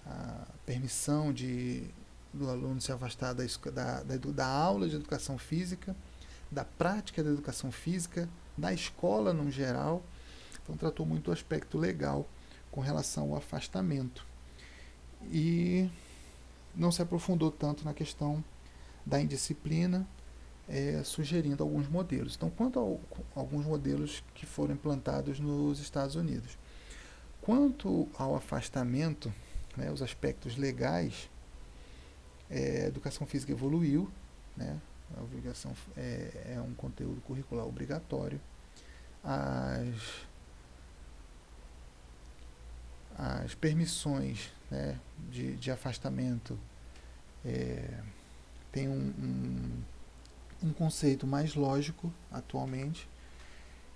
a permissão do aluno se afastar da aula de educação física, da prática da educação física, da escola no geral. Então tratou muito o aspecto legal com relação ao afastamento. E não se aprofundou tanto na questão da indisciplina, sugerindo alguns modelos. Então, quanto a alguns modelos que foram implantados nos Estados Unidos. Quanto ao afastamento, né, os aspectos legais, a educação física evoluiu, né, a obrigação é um conteúdo curricular obrigatório. As permissões, né, de afastamento tem um conceito mais lógico atualmente,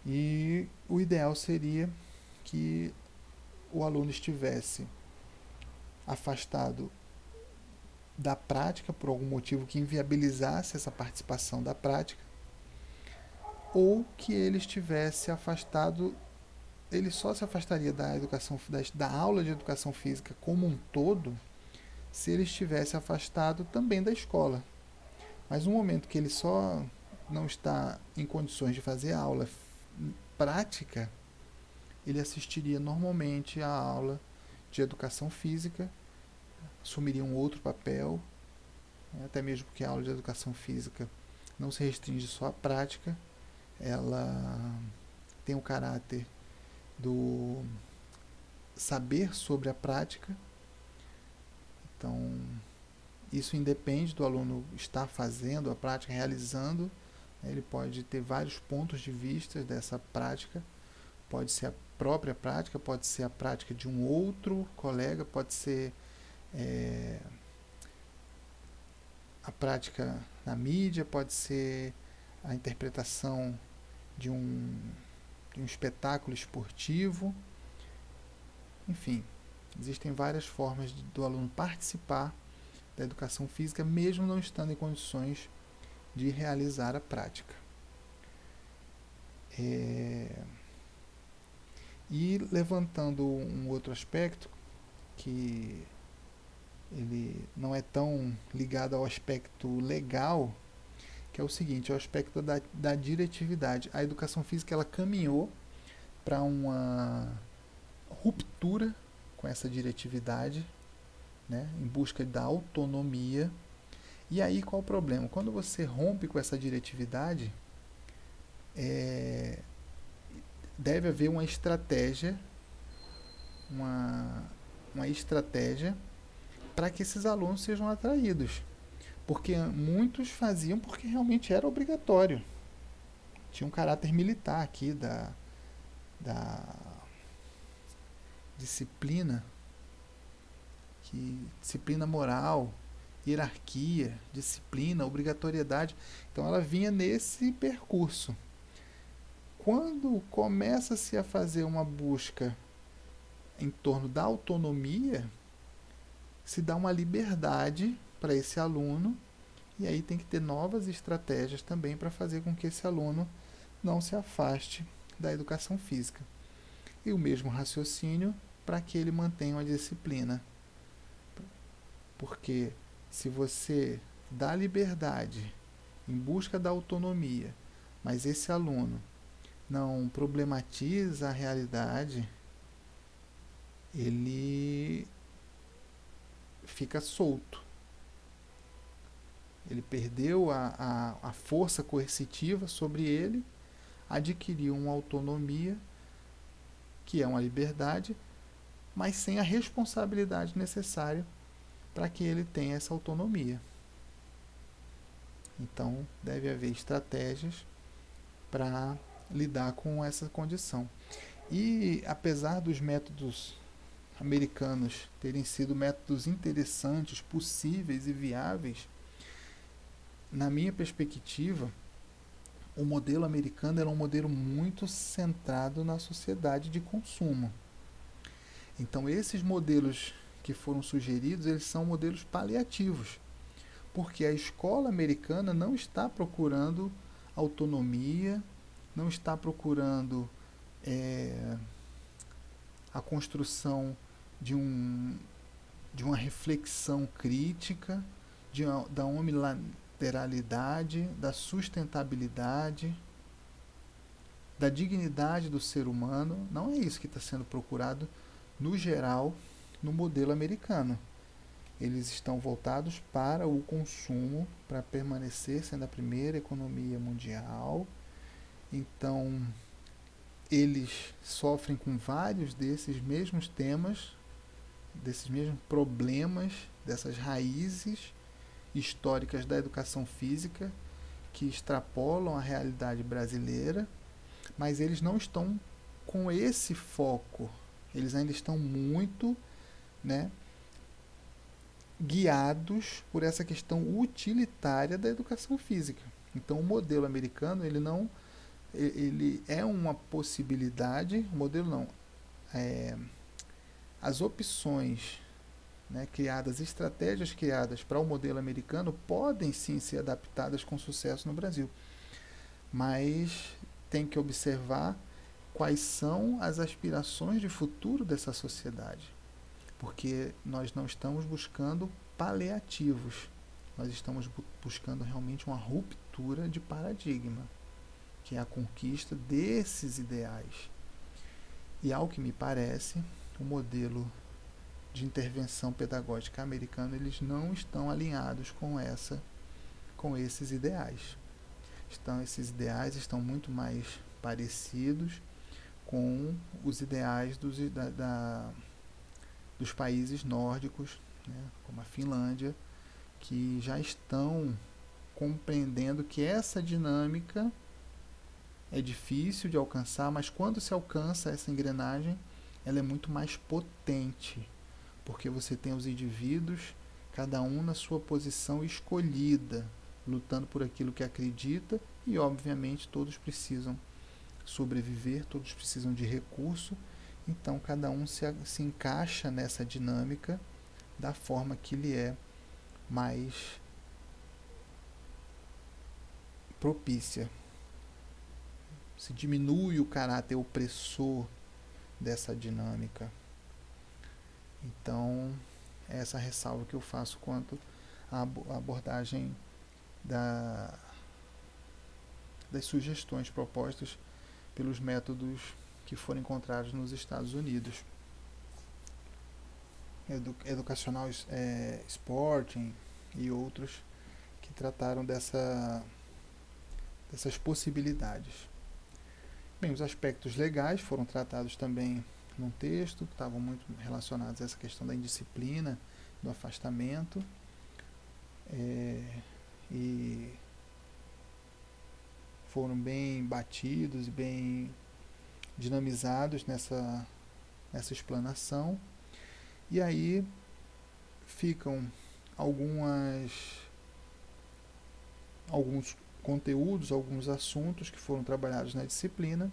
e o ideal seria que o aluno estivesse afastado da prática por algum motivo que inviabilizasse essa participação da prática, ou que ele estivesse afastado, ele só se afastaria da aula de educação física como um todo se ele estivesse afastado também da escola. Mas no momento que ele só não está em condições de fazer a aula prática, ele assistiria normalmente à aula de educação física, assumiria um outro papel, até mesmo porque a aula de educação física não se restringe só à prática, ela tem o caráter do saber sobre a prática. Então, isso independe do aluno estar fazendo a prática, realizando. Ele pode ter vários pontos de vista dessa prática, Pode ser a própria prática, pode ser a prática de um outro colega, pode ser a prática na mídia, pode ser a interpretação de um espetáculo esportivo. Enfim, existem várias formas do aluno participar da educação física, mesmo não estando em condições de realizar a prática. E levantando um outro aspecto, que ele não é tão ligado ao aspecto legal, que é o seguinte, é o aspecto da diretividade. A educação física ela caminhou para uma ruptura com essa diretividade, né, em busca da autonomia. E aí qual o problema? Quando você rompe com essa diretividade, deve haver uma estratégia, uma estratégia para que esses alunos sejam atraídos. Porque muitos faziam porque realmente era obrigatório. Tinha um caráter militar aqui da disciplina, disciplina moral, hierarquia, disciplina, obrigatoriedade. Então ela vinha nesse percurso. Quando começa-se a fazer uma busca em torno da autonomia, se dá uma liberdade para esse aluno, e aí tem que ter novas estratégias também para fazer com que esse aluno não se afaste da educação física. E o mesmo raciocínio para que ele mantenha uma disciplina. Porque se você dá liberdade em busca da autonomia, mas esse aluno não problematiza a realidade, ele fica solto. Ele perdeu a força coercitiva sobre ele, adquiriu uma autonomia, que é uma liberdade, mas sem a responsabilidade necessária para que ele tenha essa autonomia. Então, deve haver estratégias para lidar com essa condição. E, apesar dos métodos americanos terem sido métodos interessantes, possíveis e viáveis, na minha perspectiva, o modelo americano era um modelo muito centrado na sociedade de consumo. Então, esses modelos que foram sugeridos, eles são modelos paliativos, porque a escola americana não está procurando autonomia, não está procurando a construção de uma reflexão crítica, da unilateralidade, da sustentabilidade, da dignidade do ser humano. Não é isso que está sendo procurado, no geral, no modelo americano. Eles estão voltados para o consumo, para permanecer sendo a primeira economia mundial. Então, eles sofrem com vários desses mesmos temas, desses mesmos problemas, dessas raízes históricas da educação física que extrapolam a realidade brasileira, mas eles não estão com esse foco. Eles ainda estão muito, né, guiados por essa questão utilitária da educação física. Então, o modelo americano, ele é uma possibilidade, o modelo não, as opções, né, criadas, estratégias criadas para o modelo americano podem sim ser adaptadas com sucesso no Brasil, mas tem que observar quais são as aspirações de futuro dessa sociedade, porque nós não estamos buscando paliativos, nós estamos buscando realmente uma ruptura de paradigma, que é a conquista desses ideais. E, ao que me parece, o modelo de intervenção pedagógica americano, eles não estão alinhados com esses ideais. Esses ideais estão muito mais parecidos com os ideais dos países nórdicos, né, como a Finlândia, que já estão compreendendo que essa dinâmica é difícil de alcançar, mas quando se alcança essa engrenagem, ela é muito mais potente, porque você tem os indivíduos, cada um na sua posição escolhida, lutando por aquilo que acredita, e obviamente todos precisam sobreviver, todos precisam de recurso, então cada um se encaixa nessa dinâmica da forma que lhe é mais propícia. Se diminui o caráter opressor dessa dinâmica. Então, é essa ressalva que eu faço quanto à abordagem das sugestões propostas pelos métodos que foram encontrados nos Estados Unidos. Educacional Sporting e outros que trataram dessas possibilidades. Bem, os aspectos legais foram tratados também num texto, que estavam muito relacionados a essa questão da indisciplina, do afastamento, e foram bem batidos e bem dinamizados nessa explanação. E aí ficam alguns conteúdos, alguns assuntos que foram trabalhados na disciplina,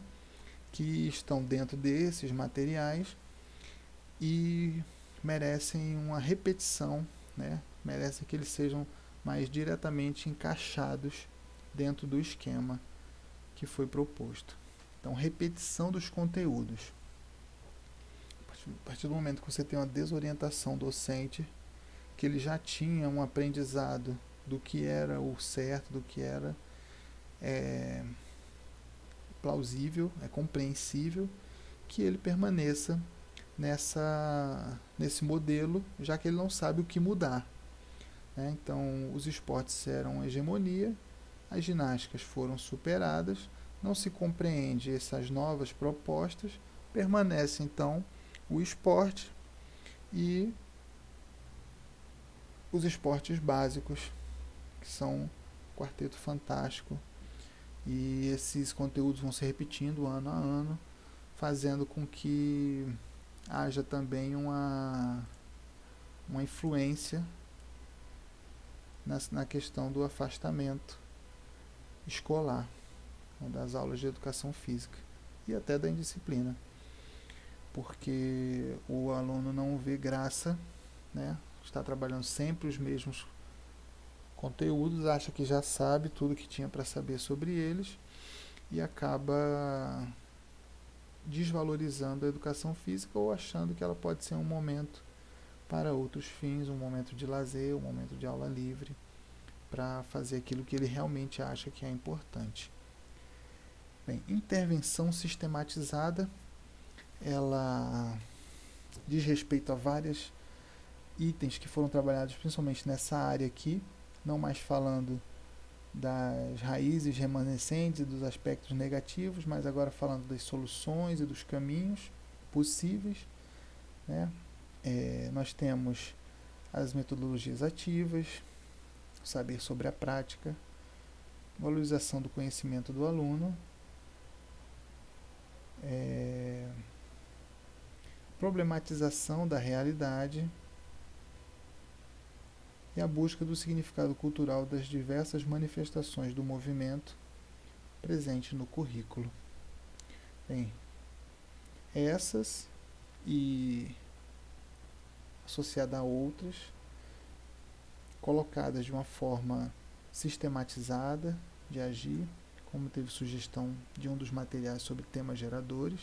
que estão dentro desses materiais e merecem uma repetição, né? Merecem que eles sejam mais diretamente encaixados dentro do esquema que foi proposto. Então, repetição dos conteúdos. A partir do momento que você tem uma desorientação docente, que ele já tinha um aprendizado do que era o certo, do que era plausível, é compreensível, que ele permaneça nesse modelo, já que ele não sabe o que mudar. Né? Então, os esportes eram hegemonia, as ginásticas foram superadas, não se compreende essas novas propostas, permanece então o esporte e os esportes básicos, que são Quarteto Fantástico, e esses conteúdos vão se repetindo ano a ano, fazendo com que haja também uma influência na questão do afastamento escolar, né, das aulas de educação física e até da indisciplina, porque o aluno não vê graça, né, está trabalhando sempre os mesmos conteúdos, acha que já sabe tudo que tinha para saber sobre eles e acaba desvalorizando a educação física ou achando que ela pode ser um momento para outros fins, um momento de lazer, um momento de aula livre, para fazer aquilo que ele realmente acha que é importante. Bem, intervenção sistematizada, ela diz respeito a vários itens que foram trabalhados principalmente nessa área aqui, não mais falando das raízes remanescentes e dos aspectos negativos, mas agora falando das soluções e dos caminhos possíveis. Né? Nós temos as metodologias ativas, saber sobre a prática, valorização do conhecimento do aluno, problematização da realidade e a busca do significado cultural das diversas manifestações do movimento presente no currículo. Bem, essas e associada a outras, colocadas de uma forma sistematizada de agir, como teve sugestão de um dos materiais sobre temas geradores,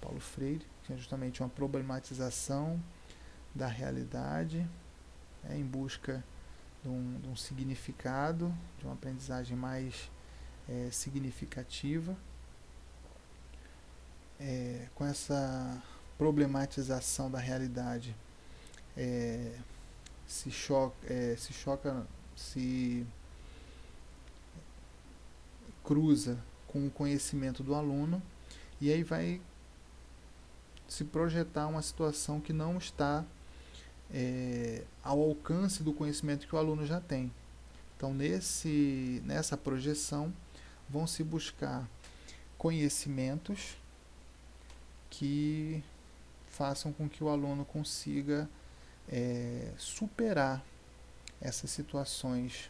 Paulo Freire, que é justamente uma problematização da realidade, em busca de um significado, de uma aprendizagem mais significativa. Com essa problematização da realidade, se cruza com o conhecimento do aluno e aí vai se projetar uma situação que não está ao alcance do conhecimento que o aluno já tem. Então, nessa projeção, vão se buscar conhecimentos que façam com que o aluno consiga superar essas situações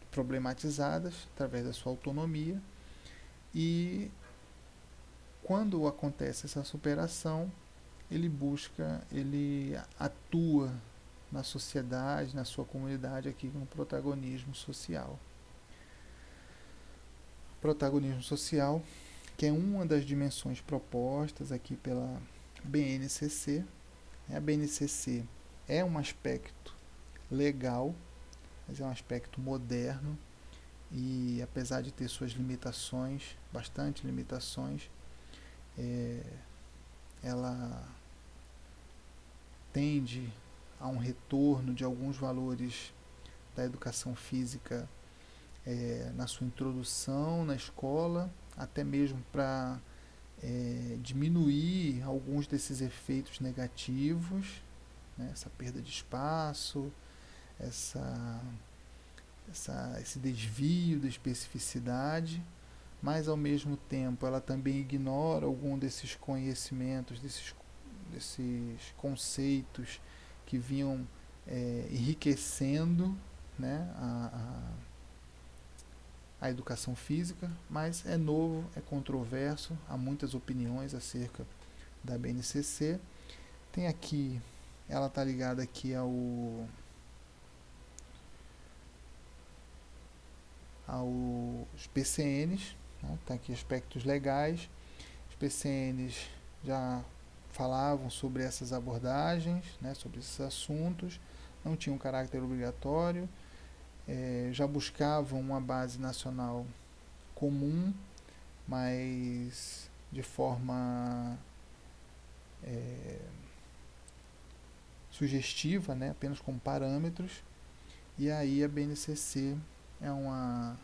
problematizadas através da sua autonomia, e quando acontece essa superação, ele atua na sociedade, na sua comunidade, aqui com protagonismo social. Protagonismo social, que é uma das dimensões propostas aqui pela BNCC. A BNCC é um aspecto legal, mas é um aspecto moderno, e apesar de ter suas limitações, bastante limitações, ela tende a um retorno de alguns valores da educação física na sua introdução na escola, até mesmo para diminuir alguns desses efeitos negativos, né, essa perda de espaço, esse desvio da especificidade, mas ao mesmo tempo ela também ignora algum desses conhecimentos, desses conceitos que vinham enriquecendo, né, a educação física, mas é novo, é controverso, há muitas opiniões acerca da BNCC. Tem aqui, ela está ligada aqui aos PCNs, né? Tá aqui aspectos legais. Os PCNs já falavam sobre essas abordagens, né, sobre esses assuntos, não tinham caráter obrigatório, já buscavam uma base nacional comum, mas de forma sugestiva, né, apenas como parâmetros. E aí a BNCC é uma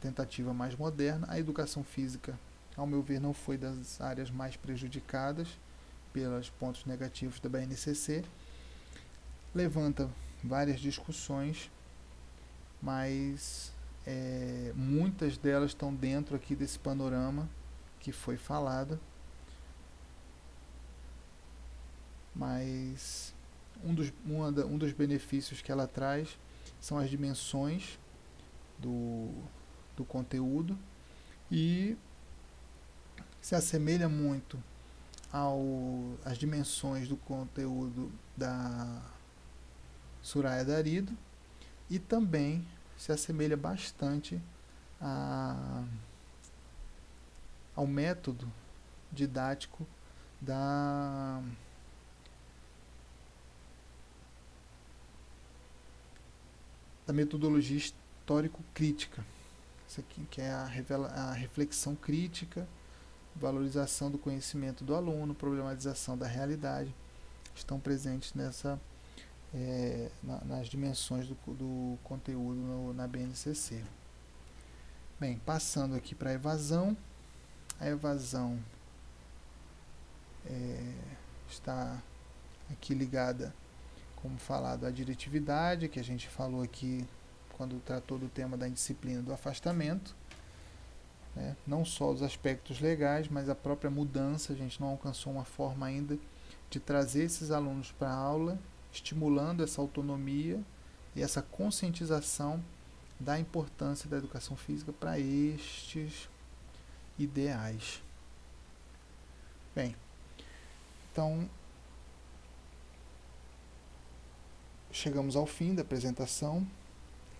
tentativa mais moderna. A educação física, ao meu ver, não foi das áreas mais prejudicadas pelos pontos negativos da BNCC. Levanta várias discussões, mas muitas delas estão dentro aqui desse panorama que foi falado. Mas um dos benefícios que ela traz são as dimensões do conteúdo, e se assemelha muito às dimensões do conteúdo da Soraya Darido, e também se assemelha bastante ao método didático da metodologia histórico-crítica. Isso aqui que é a reflexão crítica, valorização do conhecimento do aluno, problematização da realidade, estão presentes nas dimensões do conteúdo na BNCC. Bem, passando aqui para a evasão. A evasão está aqui ligada, como falado, à diretividade, que a gente falou aqui quando tratou do tema da indisciplina do afastamento, né? Não só os aspectos legais, mas a própria mudança. A gente não alcançou uma forma ainda de trazer esses alunos para a aula, estimulando essa autonomia e essa conscientização da importância da educação física para estes ideais. Bem, então chegamos ao fim da apresentação.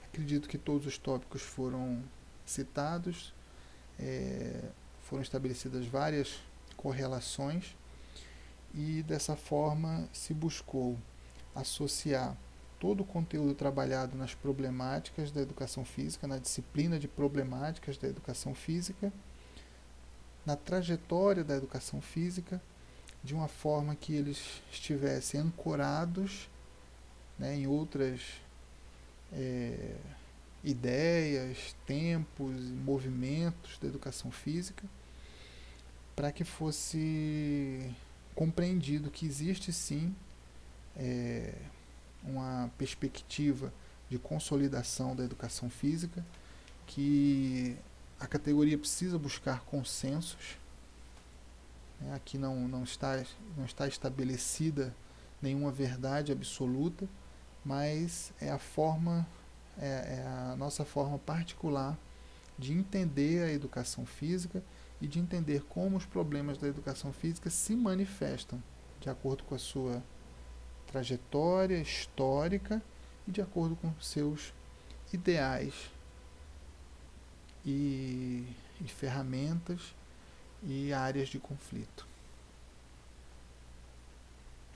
Acredito que todos os tópicos foram citados, foram estabelecidas várias correlações, e dessa forma se buscou associar todo o conteúdo trabalhado nas problemáticas da educação física, na disciplina de problemáticas da educação física, na trajetória da educação física, de uma forma que eles estivessem ancorados, né, em outras ideias, tempos, movimentos da educação física, para que fosse compreendido que existe sim uma perspectiva de consolidação da educação física, que A categoria precisa buscar consensos. Né? Aqui não está estabelecida nenhuma verdade absoluta, mas é a nossa forma particular de entender a educação física e de entender como os problemas da educação física se manifestam de acordo com a sua trajetória histórica e de acordo com seus ideais e ferramentas e áreas de conflito.